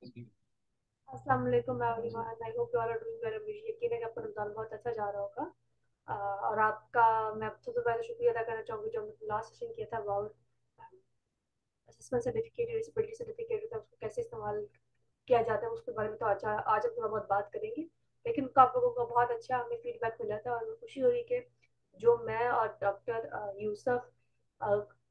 अस्सलाम वालेकुम everyone, I hope you all are doing well. मुझे यकीन है कि आपका रमजान बहुत अच्छा जा रहा होगा। और आपका मैं सबसे पहले शुक्रिया अदा करना चाहूँगी जो हमने लास्ट सेशन किया था about assessment certificate, disability certificate का उसको कैसे इस्तेमाल किया जाता है उसके बारे में। तो अच्छा आज हम थोड़ा बहुत बात करेंगे, लेकिन आप लोगों का बहुत अच्छा हमें फीडबैक मिला था और खुशी हो रही कि जो मैं और डॉक्टर यूसुफ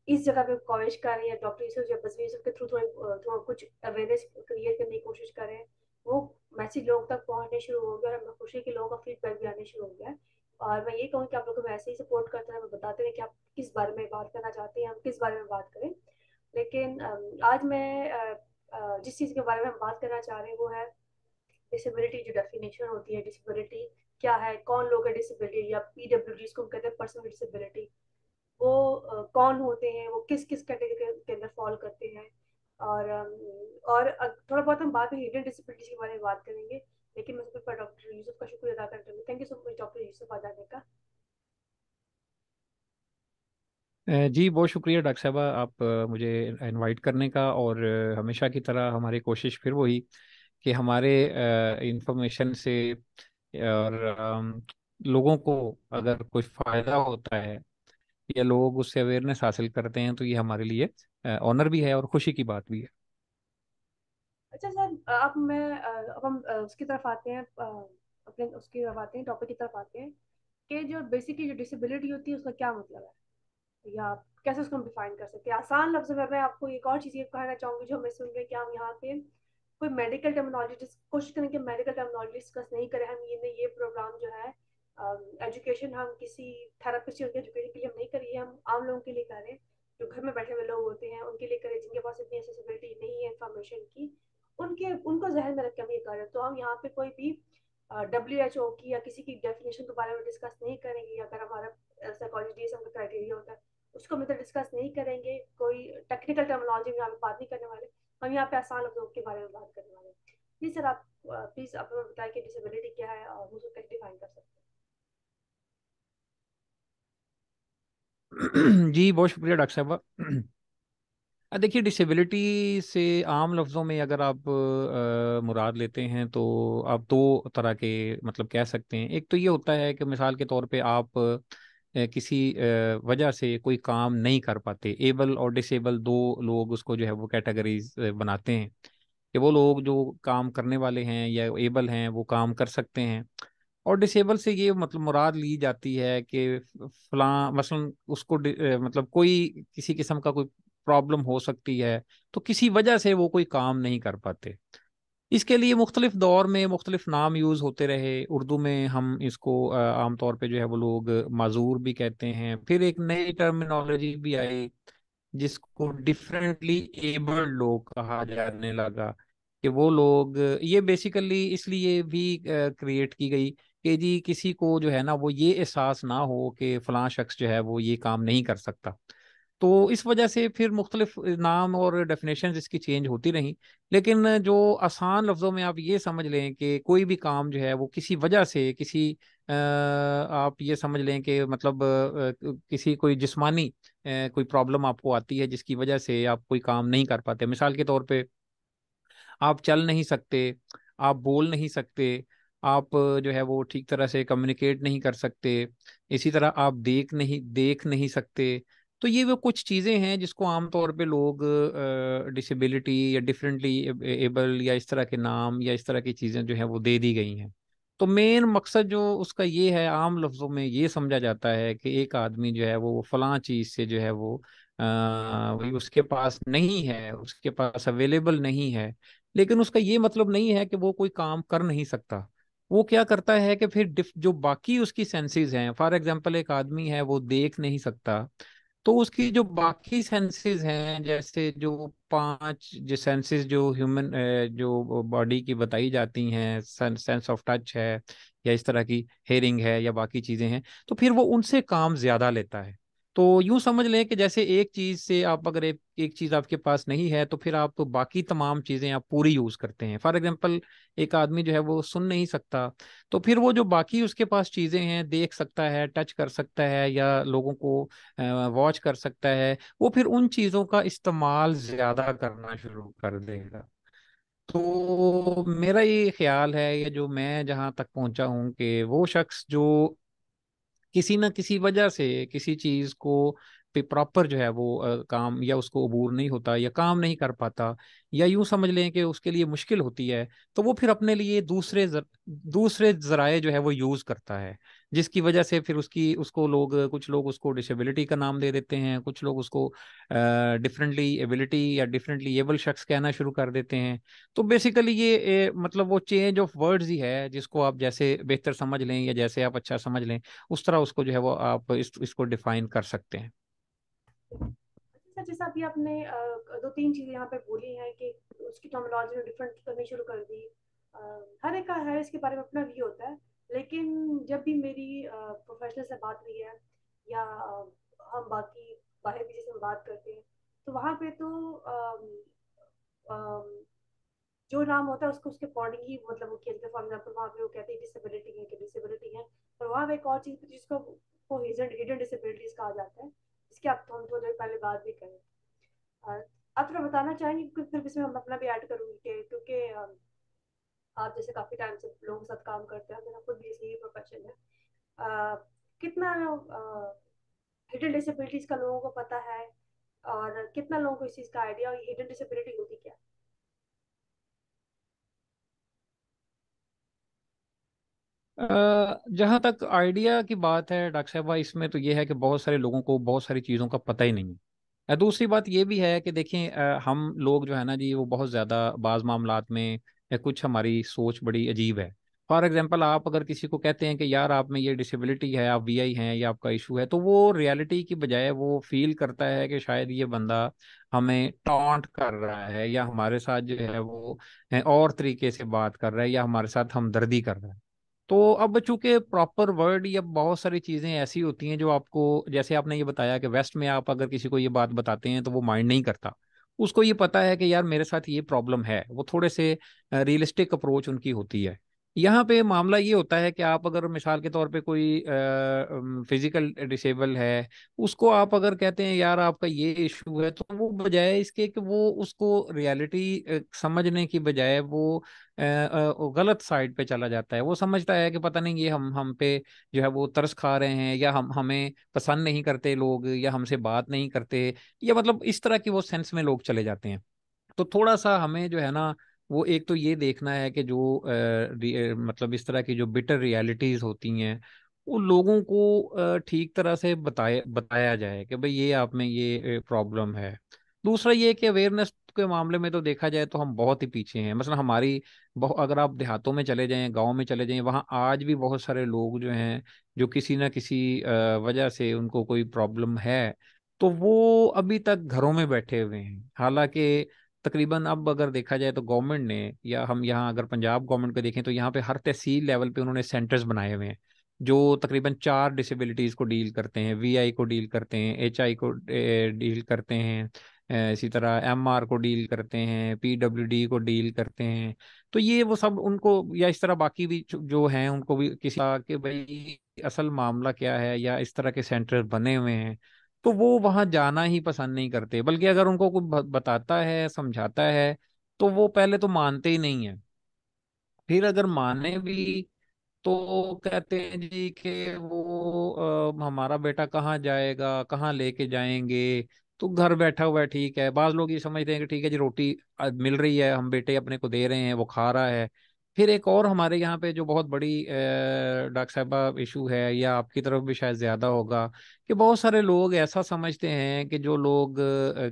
इस जगह पे कॉलेज कर रहे हैं, डॉक्टर यूसुफ या बसवी यूसुफ के थ्रू थोड़ा थोड़ा कुछ अवेयरनेस क्रिएट करने की कोशिश कर रहे हैं। वो मैसेज लोगों तक पहुंचने शुरू हो गया और हमें खुशी है कि लोगों का फीडबैक भी आने शुरू हो गया है। और मैं ये कहूँ कि आप लोगों को ऐसे ही सपोर्ट करते रहे, बताते रहे कि आप किस बारे में बात करना चाहते हैं, हम किस बारे में बात करें। लेकिन आज मैं जिस चीज़ के बारे में हम बात करना चाह रहे हैं वो है डिसेबिलिटी। जो डेफिनेशन होती है डिसेबिलिटी क्या है, कौन लोग है डिसेबिलिटी या पीडब्ल्यूडी जिसको हम कहते हैं पर्सन विद डिसेबिलिटी, वो कौन होते हैं, वो किस किस कैटेगरी के अंदर फॉल करते हैं। और थोड़ा बहुत हम बाद में हिडन डिसेबिलिटीज के बारे में बात करेंगे। लेकिन मैं सबसे पहले डॉक्टर यूसुफ का शुक्रिया अदा करना चाहूँगी। Thank you so much doctor Yusuf आ जाने का। जी बहुत शुक्रिया डॉक्टर साहबा, आप मुझे इनवाइट करने का। और हमेशा की तरह हमारी कोशिश फिर वही कि हमारे इंफॉर्मेशन से और लोगों को अगर कोई फ़ायदा होता है या लोग उससे अवेयरनेस हासिल करते हैं तो ये हमारे लिए ऑनर भी है और खुशी की बात भी है। अच्छा सर, अब हम उसकी तरफ आते हैं, अपने उसकी तरफ आते हैं, टॉपिक की तरफ आते हैं कि जो बेसिकली जो डिसेबिलिटी होती है उसका क्या मतलब है, या आप कैसे उसको हम डिफाइन कर सकते हैं आसान लफ्ज़ों में। मैं आपको एक और चीज़ ये कहना चाहूँगी जो हमें सुन रहे हैं कि हम यहाँ पे कोई मेडिकल टर्मिनोलॉजी कोशिश करें कि मेडिकल टर्मिनोलॉजी डिस्कस नहीं करें। हम ये प्रोग्राम जो है एजुकेशन, हम किसी थेरेपिस्ट के एजुकेशन के लिए हम नहीं करिए, हम आम लोगों के लिए करें जो घर में बैठे हुए लोग होते हैं उनके लिए करें, जिनके पास इतनी एक्सेसिबिलिटी नहीं है इंफॉर्मेशन की, उनके उनको जहन में रख के हम ये करें। तो हम यहाँ पे कोई भी WHO की या किसी की डेफिनेशन के बारे में डिस्कस नहीं करेंगे। अगर हमारा साइकोलॉजी DSM का क्राइटेरिया होता है उसको मतलब डिस्कस नहीं करेंगे, कोई टेक्निकल टर्मिनोलॉजी में यहाँ पे बात नहीं करने वाले। हम यहाँ पे आसान लफ्जों के बारे में बात करने वाले हैं। प्लीज सर आप प्लीज आप हमें बताएं कि डिसेबिलिटी क्या है और हम उसको कैसे डिफाइन कर सकते जी बहुत शुक्रिया डॉक्टर साहबा। देखिए, डिसेबिलिटी से आम लफ्ज़ों में अगर आप मुराद लेते हैं तो आप दो तरह के मतलब कह सकते हैं। एक तो ये होता है कि मिसाल के तौर पे आप किसी वजह से कोई काम नहीं कर पाते। एबल और डिसेबल दो लोग उसको जो है वो कैटेगरीज बनाते हैं कि वो लोग जो काम करने वाले हैं या एबल हैं वो काम कर सकते हैं। और डिसेबल से ये मतलब मुराद ली जाती है कि फलां मसलन उसको मतलब कोई किसी किस्म का कोई प्रॉब्लम हो सकती है, तो किसी वजह से वो कोई काम नहीं कर पाते। इसके लिए मुख्तलिफ दौर में मुख्तलिफ नाम यूज़ होते रहे। उर्दू में हम इसको आमतौर पे जो है वो लोग माजूर भी कहते हैं। फिर एक नई टर्मिनोलॉजी भी आई जिसको डिफरेंटली एबल्ड लोग कहा जाने लगा कि वो लोग, ये बेसिकली इसलिए भी क्रिएट की गई कि जी किसी को जो है ना वो ये एहसास ना हो कि फलां शख्स जो है वो ये काम नहीं कर सकता। तो इस वजह से फिर मुख्तलिफ नाम और डेफिनेशंस इसकी चेंज होती रहीं। लेकिन जो आसान लफ्ज़ों में आप ये समझ लें कि कोई भी काम जो है वो किसी वजह से किसी आप ये समझ लें कि मतलब किसी कोई जिस्मानी कोई प्रॉब्लम आपको आती है जिसकी वजह से आप कोई काम नहीं कर पाते। मिसाल के तौर पे आप चल नहीं सकते, आप बोल नहीं सकते, आप जो है वो ठीक तरह से कम्युनिकेट नहीं कर सकते, इसी तरह आप देख नहीं सकते। तो ये वो कुछ चीज़ें हैं जिसको आमतौर पे लोग डिसेबिलिटी या डिफरेंटली एबल या इस तरह के नाम या इस तरह की चीज़ें जो है वो दे दी गई हैं। तो मेन मकसद जो उसका ये है, आम लफ्ज़ों में ये समझा जाता है कि एक आदमी जो है वो फलां चीज़ से जो है वो वही उसके पास नहीं है, उसके पास अवेलेबल नहीं है। लेकिन उसका ये मतलब नहीं है कि वो कोई काम कर नहीं सकता। वो क्या करता है कि फिर जो बाकी उसकी सेंसेस हैं, फॉर एग्जांपल एक आदमी है वो देख नहीं सकता, तो उसकी जो बाकी सेंसेस हैं, जैसे जो पांच जो सेंसेस जो ह्यूमन जो बॉडी की बताई जाती हैं, सेंस ऑफ टच है या इस तरह की हेयरिंग है या बाकी चीजें हैं, तो फिर वो उनसे काम ज्यादा लेता है। तो यूं समझ लें कि जैसे एक चीज से आप अगर एक चीज आपके पास नहीं है तो फिर आप बाकी तमाम चीजें आप पूरी यूज करते हैं। फॉर एग्जांपल एक आदमी जो है वो सुन नहीं सकता, तो फिर वो जो बाकी उसके पास चीजें हैं, देख सकता है, टच कर सकता है या लोगों को वॉच कर सकता है, वो फिर उन चीजों का इस्तेमाल ज्यादा करना शुरू कर देगा। तो मेरा ये ख्याल है, या जो मैं जहाँ तक पहुंचा हूँ, कि वो शख्स जो किसी न किसी वजह से किसी चीज को पे प्रॉपर जो है वो काम, या उसको अबूर नहीं होता, या काम नहीं कर पाता, या यूं समझ लें कि उसके लिए मुश्किल होती है, तो वो फिर अपने लिए दूसरे जराए जो है वो यूज करता है, जिसकी वजह से फिर उसको लोग, कुछ लोग उसको डिसेबिलिटी का नाम दे देते हैं, कुछ लोग उसको डिफरेंटली एबिलिटी या डिफरेंटली एबल शख्स कहना शुरू कर देते हैं। तो बेसिकली ये मतलब वो चेंज ऑफ वर्ड्स ही है, जिसको आप जैसे बेहतर समझ लें या जैसे आप अच्छा समझ लें, उस तरह उसको जो है वो आप इसको डिफाइन कर सकते हैं। अच्छा, जैसा अभी आपने दो तीन चीजें यहाँ पे बोली हैं कि उसकी टर्मिनोलॉजी ने डिफरेंट करनी शुरू कर दी। अ, हर एक का है इसके बारे में अपना व्यू होता है। लेकिन जब भी मेरी प्रोफेशनल से बात हुई है, या हम बाकी बाहर किसी से बात करते हैं, तो वहाँ पे तो अम, जो नाम होता है उसको उसके अकॉर्डिंग ही मतलब वो किया जाता है। फॉर एग्जाम्पल वहाँ पे वो कहते हैं डिसेबिलिटी है कि डिसेबिलिटी है, पर वहाँ पे एक और चीज़ जिसको को हिडन डिसेबिलिटीज कहा जाता है, जिसकी आप हम थोड़ी देर पहले बात भी करें। अ, आप थोड़ा बताना चाहेंगे, क्योंकि फिर इसमें हम अपना भी ऐड करूँगी कि क्योंकि आप जैसे काफ़ी टाइम से लोगों के साथ काम करते हैं, मेरा खुद भी इसी प्रोफेशन है। कितना हिडन डिसेबिलिटीज का लोगों को पता है, और कितना लोगों को इस चीज़ का आइडिया, और हिडन डिसेबिलिटी होती क्या जहाँ तक आइडिया की बात है डॉक्टर साहबा, इसमें तो ये है कि बहुत सारे लोगों को बहुत सारी चीज़ों का पता ही नहीं है। दूसरी बात ये भी है कि देखें, हम लोग जो है ना जी, वो बहुत ज़्यादा बाज मामलात में, या कुछ हमारी सोच बड़ी अजीब है। फॉर एग्जांपल, आप अगर किसी को कहते हैं कि यार आप में ये डिसेबिलिटी है, आप वीआई हैं, या आपका इशू है, तो वो रियलिटी की बजाय वो फील करता है कि शायद ये बंदा हमें टॉन्ट कर रहा है, या हमारे साथ जो है वो और तरीके से बात कर रहा है, या हमारे साथ हमदर्दी कर रहा है। तो अब चूंकि प्रॉपर वर्ड या बहुत सारी चीजें ऐसी होती हैं जो आपको, जैसे आपने ये बताया कि वेस्ट में आप अगर किसी को ये बात बताते हैं तो वो माइंड नहीं करता, उसको ये पता है कि यार मेरे साथ ये प्रॉब्लम है, वो थोड़े से रियलिस्टिक अप्रोच उनकी होती है। यहाँ पे मामला ये होता है कि आप अगर मिसाल के तौर पे कोई फिजिकल डिसेबल है, उसको आप अगर कहते हैं यार आपका ये इशू है, तो वो बजाय इसके कि वो उसको रियलिटी समझने की बजाय वो गलत साइड पे चला जाता है। वो समझता है कि पता नहीं ये हम पे जो है वो तरस खा रहे हैं, या हमें पसंद नहीं करते लोग, या हमसे बात नहीं करते, या मतलब इस तरह की वो सेंस में लोग चले जाते हैं। तो थोड़ा सा हमें जो है ना, वो एक तो ये देखना है कि जो मतलब इस तरह की जो बिटर रियलिटीज होती हैं, वो लोगों को ठीक तरह से बताया बताया जाए कि भाई ये आप में ये प्रॉब्लम है। दूसरा ये कि अवेयरनेस के मामले में तो देखा जाए तो हम बहुत ही पीछे हैं। मतलब हमारी अगर आप देहातों में चले जाएं, गांव में चले जाएं, वहाँ आज भी बहुत सारे लोग जो हैं, जो किसी ना किसी वजह से उनको कोई प्रॉब्लम है, तो वो अभी तक घरों में बैठे हुए हैं। हालांकि तकरीबन अब अगर देखा जाए तो गवर्नमेंट ने, या हम यहाँ अगर पंजाब गवर्नमेंट को देखें, तो यहाँ पे हर तहसील लेवल पे उन्होंने सेंटर्स बनाए हुए हैं, जो तकरीबन 4 डिसेबिलिटीज को डील करते हैं, वीआई को डील करते हैं, एचआई को डील करते हैं, इसी तरह एमआर को डील करते हैं, पीडब्ल्यूडी को डील करते हैं। तो ये वो सब उनको, या इस तरह बाकी भी जो हैं उनको भी किसी का कि भाई असल मामला क्या है, या इस तरह के सेंटर बने हुए हैं, तो वो वहां जाना ही पसंद नहीं करते। बल्कि अगर उनको कोई बताता है, समझाता है, तो वो पहले तो मानते ही नहीं है। फिर अगर माने भी तो कहते हैं जी कि वो हमारा बेटा कहाँ जाएगा, कहाँ लेके जाएंगे, तो घर बैठा हुआ है, ठीक है। बाज लोग ये समझते हैं कि ठीक है जी, रोटी मिल रही है, हम बेटे अपने को दे रहे हैं, वो खा रहा है। फिर एक और हमारे यहाँ पे जो बहुत बड़ी डॉक्टर साहबा इशू है, या आपकी तरफ भी शायद ज्यादा होगा, कि बहुत सारे लोग ऐसा समझते हैं कि जो लोग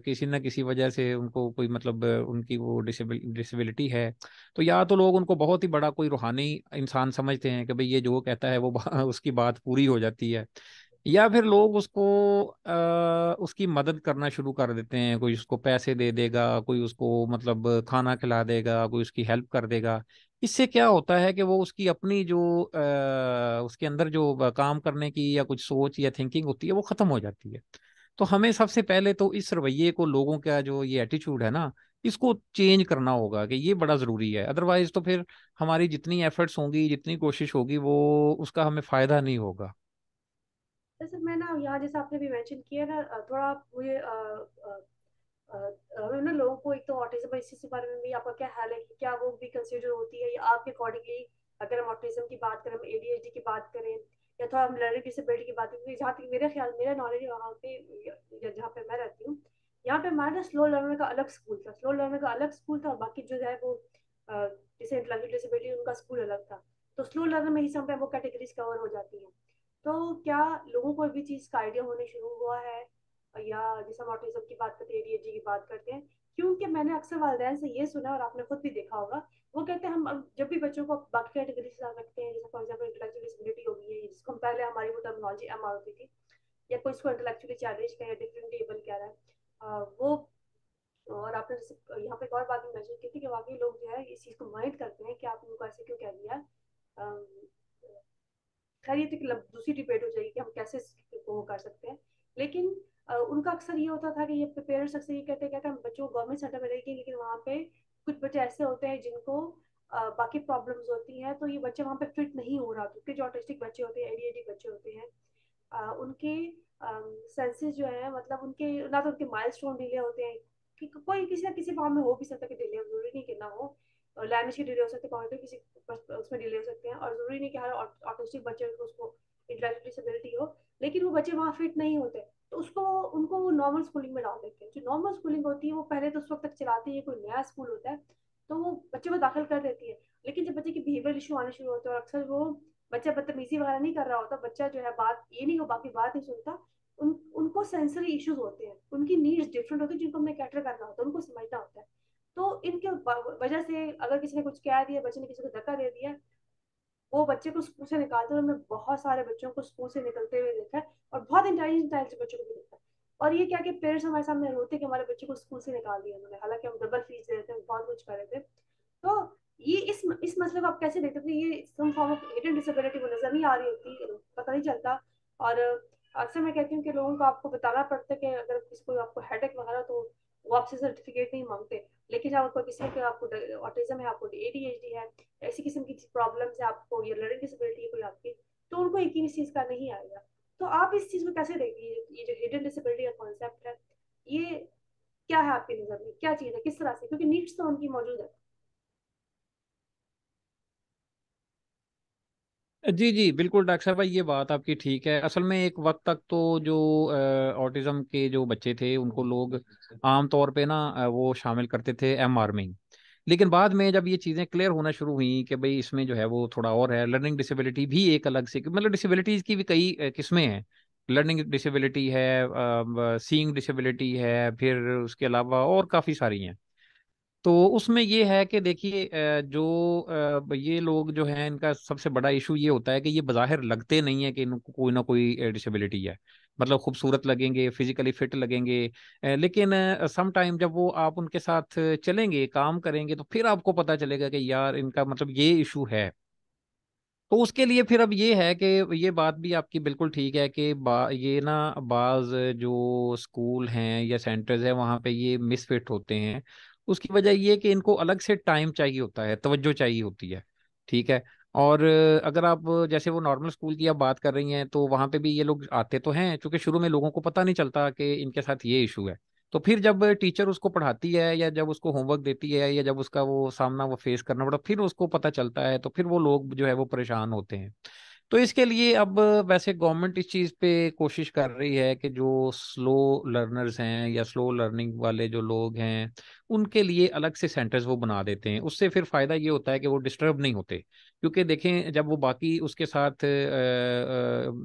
किसी न किसी वजह से उनको कोई मतलब उनकी वो डिसेबिलिटी है, तो या तो लोग उनको बहुत ही बड़ा कोई रूहानी इंसान समझते हैं कि भाई ये जो कहता है वो उसकी बात पूरी हो जाती है, या फिर लोग उसको उसकी मदद करना शुरू कर देते हैं। कोई उसको पैसे दे देगा, कोई उसको मतलब खाना खिला देगा, कोई उसकी हेल्प कर देगा। इससे क्या होता है कि वो उसकी अपनी जो उसके अंदर जो काम करने की या कुछ सोच या थिंकिंग होती है वो खत्म हो जाती है। तो हमें सबसे पहले तो इस रवैये को, लोगों का जो ये एटीट्यूड है ना, इसको चेंज करना होगा, कि ये बड़ा जरूरी है। अदरवाइज तो फिर हमारी जितनी एफर्ट्स होंगी, जितनी कोशिश होगी, वो उसका हमें फायदा नहीं होगा। है। जैसे मैं ना यहाँ जैसे आपने भी मेंशन किया ना, थोड़ा आप मुझे ना लोगों को, एक तो ऑटिज्म, इसी बारे में भी आपका क्या ख्याल है कि क्या वो भी कंसिडर होती है या आपके अकॉर्डिंगली, अगर हम ऑटिज्म की बात करें, हम एडीएचडी की बात करें, या थोड़ा हम लर्निंग डिसेबिलिटी की बात करें, जहाँ तक मेरा ख्याल, मेरा नॉलेज वहाँ पे, जहाँ पे मैं रहती हूँ, यहाँ पे हमारा ना स्लो लर्नर का अलग स्कूल था, स्लो लर्नर का अलग स्कूल था, और बाकी जो है वो जैसे इंटेलेक्चुअल डिसेबिलिटी उनका स्कूल अलग था। तो स्लो लर्नर में ही सब वो कैटेगरीज कवर हो जाती हैं। तो क्या लोगों को भी चीज़ का आइडिया होने शुरू हुआ है, या जैसे हम ऑटिज्म की बात करते हैं, एडीएचडी की बात करते हैं, क्योंकि मैंने अक्सर वालिदैन से ये सुना, और आपने खुद भी देखा होगा, वो कहते हैं हम जब भी बच्चों को बाकी कैटेगरी से रखते हैं, जैसे फॉर एग्जाम्पल इंटेलेक्चुअल डिसेबिलिटी हो गई है, जिसको हम पहले हमारी वो टर्मिनोलॉजी एमआर होती थी, या कोई इसको इंटेलेक्चुअली चैलेंज कह रहा है, डिफरेंट एबल कह रहा है, वो, और आपने जैसे यहाँ पे एक और बात भी मेंशन की थी कि वाकई लोग जो है इस चीज़ को माइंड करते हैं कि आपने उनको ऐसे क्यों कह दिया। अम, खैर ये तो दूसरी डिबेट हो जाएगी कि हम कैसे इसको वो कर सकते हैं, लेकिन उनका अक्सर ये होता था कि ये पेरेंट्स अक्सर ये कहते हैं कि हम बच्चों को गवर्नमेंट सेंटर में रहेंगे, लेकिन वहाँ पे कुछ बच्चे ऐसे होते हैं जिनको बाकी प्रॉब्लम्स होती हैं, तो ये बच्चे वहाँ पे फिट नहीं हो रहा, क्योंकि जो ऑटिस्टिक बच्चे होते हैं, एडीएचडी बच्चे होते हैं, उनके सेंसेस जो है, मतलब उनके ना तो उनके माइलस्टोन डिले होते हैं, कि कोई किसी ना किसी फॉर्म में हो भी सकता है कि डिले, जरूरी नहीं कि ना हो, लैंग्वेज के डिले हो सकते हैं, कॉग्निटिव किसी उसमें डिले हो सकते हैं, और जरूरी नहीं कि हर ऑटिस्टिक बच्चे को उसको इंटेलेक्चुअल डिसेबिलिटी हो, लेकिन वो बच्चे वहाँ फिट नहीं होते, तो उसको उनको वो नॉर्मल स्कूलिंग में डाल देते हैं। जो नॉर्मल स्कूलिंग होती है वो पहले तो उस वक्त तक चलाती है, कोई नया स्कूल होता है तो वो बच्चे को दाखिल कर देती है, लेकिन जब बच्चे की बिहेवियर इशू आने शुरू होते हैं, और अक्सर वो बच्चा बदतमीजी वगैरह नहीं कर रहा होता, बच्चा जो है बात ये नहीं हो, बाकी बात नहीं सुनता, उनको सेंसरी इश्यूज होते हैं, उनकी नीड्स डिफरेंट होती है, जिनको हमने कैटर करना होता है, उनको समझना होता है। तो इनके वजह से अगर किसी ने कुछ कह दिया, बच्चे ने किसी को धक्का दे दिया, वो बच्चे को स्कूल से निकालते हैं, हमने बहुत सारे बच्चों को स्कूल से निकलते हुए देखा है, और बहुत इंटेलिजेंट बच्चों को भी देखा है। और ये क्या कि पेरेंट्स हमारे सामने रोते कि हमारे बच्चे को स्कूल से निकाल दिया उन्होंने, हालांकि हम डबल फीस दे रहे थे, बहुत कुछ कर रहे थे। तो ये इस मसले को आप कैसे देखते थे, ये some form of hidden disability वो नजर नहीं आ रही होती, पता नहीं चलता। और अक्सर मैं कहती हूँ कि लोगों को आपको बताना पड़ता है कि अगर किसी को आपको हेडेक वगैरह, तो वो आपसे सर्टिफिकेट नहीं मांगते, लेकिन जब आपको किसी के आपको ऑटिज्म है, आपको एडीएचडी है, ऐसी किस्म की प्रॉब्लम्स है आपको, या लर्निंग डिसेबिलिटी है कोई आपकी, तो उनको यकीन इस चीज़ का नहीं आएगा। तो आप इस चीज़ को कैसे देखिए, ये जो हिडन डिसेबिलिटी का कॉन्सेप्ट है, ये क्या है आपकी नज़र में, क्या चीज़ है, किस तरह से, क्योंकि नीड्स तो उनकी मौजूद है। जी जी बिल्कुल डॉक्टर साहब भाई, ये बात आपकी ठीक है। असल में एक वक्त तक तो जो ऑटिज्म के जो बच्चे थे उनको लोग आम तौर पे ना वो शामिल करते थे एमआर में ही। लेकिन बाद में जब ये चीज़ें क्लियर होना शुरू हुई कि भाई इसमें जो है वो थोड़ा और है, लर्निंग डिसेबिलिटी भी एक अलग से, मतलब डिसेबिलिटीज़ की भी कई किस्में हैं। लर्निंग डिसेबिलिटी है, सीइंग डिसेबिलिटी है, फिर उसके अलावा और काफ़ी सारी हैं। तो उसमें ये है कि देखिए जो ये लोग जो हैं इनका सबसे बड़ा इशू ये होता है कि ये बज़ाहिर लगते नहीं है कि इनको कोई ना कोई डिसेबिलिटी है। मतलब खूबसूरत लगेंगे, फिजिकली फिट लगेंगे, लेकिन सम टाइम जब वो आप उनके साथ चलेंगे, काम करेंगे, तो फिर आपको पता चलेगा कि यार इनका मतलब ये इशू है। तो उसके लिए फिर अब ये है कि ये बात भी आपकी बिल्कुल ठीक है कि ये ना बाज जो स्कूल हैं या सेंटर्स हैं वहाँ पे ये मिसफिट होते हैं। उसकी वजह ये है कि इनको अलग से टाइम चाहिए होता है, तवज्जो चाहिए होती है। ठीक है। और अगर आप जैसे वो नॉर्मल स्कूल की आप बात कर रही हैं, तो वहाँ पे भी ये लोग आते तो हैं, क्योंकि शुरू में लोगों को पता नहीं चलता कि इनके साथ ये इशू है। तो फिर जब टीचर उसको पढ़ाती है या जब उसको होमवर्क देती है या जब उसका वो सामना वो फेस करना पड़ता, फिर उसको पता चलता है, तो फिर वो लोग जो है वो परेशान होते हैं। तो इसके लिए अब वैसे गवर्नमेंट इस चीज़ पे कोशिश कर रही है कि जो स्लो लर्नर्स हैं या स्लो लर्निंग वाले जो लोग हैं उनके लिए अलग से सेंटर्स वो बना देते हैं। उससे फिर फायदा ये होता है कि वो डिस्टर्ब नहीं होते, क्योंकि देखें जब वो बाकी उसके साथ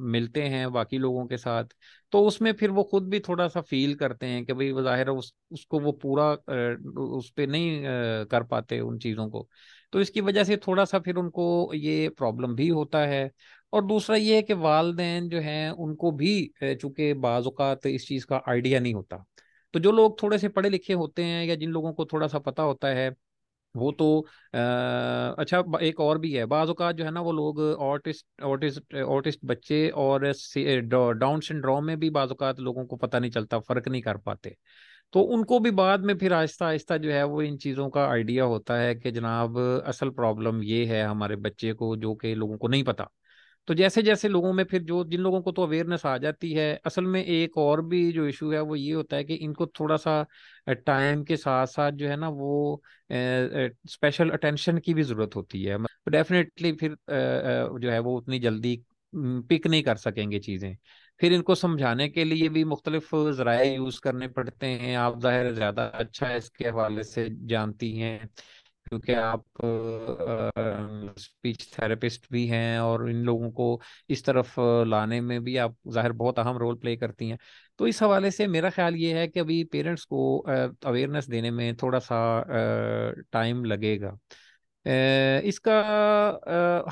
मिलते हैं बाकी लोगों के साथ, तो उसमें फिर वो खुद भी थोड़ा सा फील करते हैं कि भाई वो जाहिर है उसको वो पूरा उस पे नहीं कर पाते उन चीज़ों को। तो इसकी वजह से थोड़ा सा फिर उनको ये प्रॉब्लम भी होता है। और दूसरा ये है कि वालदेन जो हैं उनको भी चूंकि बाज़ औक़ात इस चीज़ का आइडिया नहीं होता। तो जो लोग थोड़े से पढ़े लिखे होते हैं या जिन लोगों को थोड़ा सा पता होता है वो तो अच्छा एक और भी है, बाज़ औक़ात जो है ना वो लोग ऑटिस्ट बच्चे और डाउन सिंड्रोम में भी बाज़ औक़ात लोगों को पता नहीं चलता, फ़र्क नहीं कर पाते। तो उनको भी बाद में फिर आहिस्ता आहिस्ता जो है वो इन चीज़ों का आइडिया होता है कि जनाब असल प्रॉब्लम ये है हमारे बच्चे को, जो कि लोगों को नहीं पता। तो जैसे जैसे लोगों में फिर जो जिन लोगों को तो अवेयरनेस आ जाती है, असल में एक और भी जो इशू है वो ये होता है कि इनको थोड़ा सा टाइम के साथ साथ जो है ना वो स्पेशल अटेंशन की भी जरूरत होती है। डेफिनेटली फिर जो है वो उतनी जल्दी पिक नहीं कर सकेंगे चीजें। फिर इनको समझाने के लिए भी मुख्तलिफ जराए यूज करने पड़ते हैं। आप जाहिर है ज्यादा अच्छा है इसके हवाले से जानती हैं, क्योंकि आप स्पीच थेरेपिस्ट भी हैं और इन लोगों को इस तरफ लाने में भी आप जाहिर बहुत अहम रोल प्ले करती हैं। तो इस हवाले से मेरा ख्याल ये है कि अभी पेरेंट्स को अवेयरनेस देने में थोड़ा सा टाइम लगेगा। इसका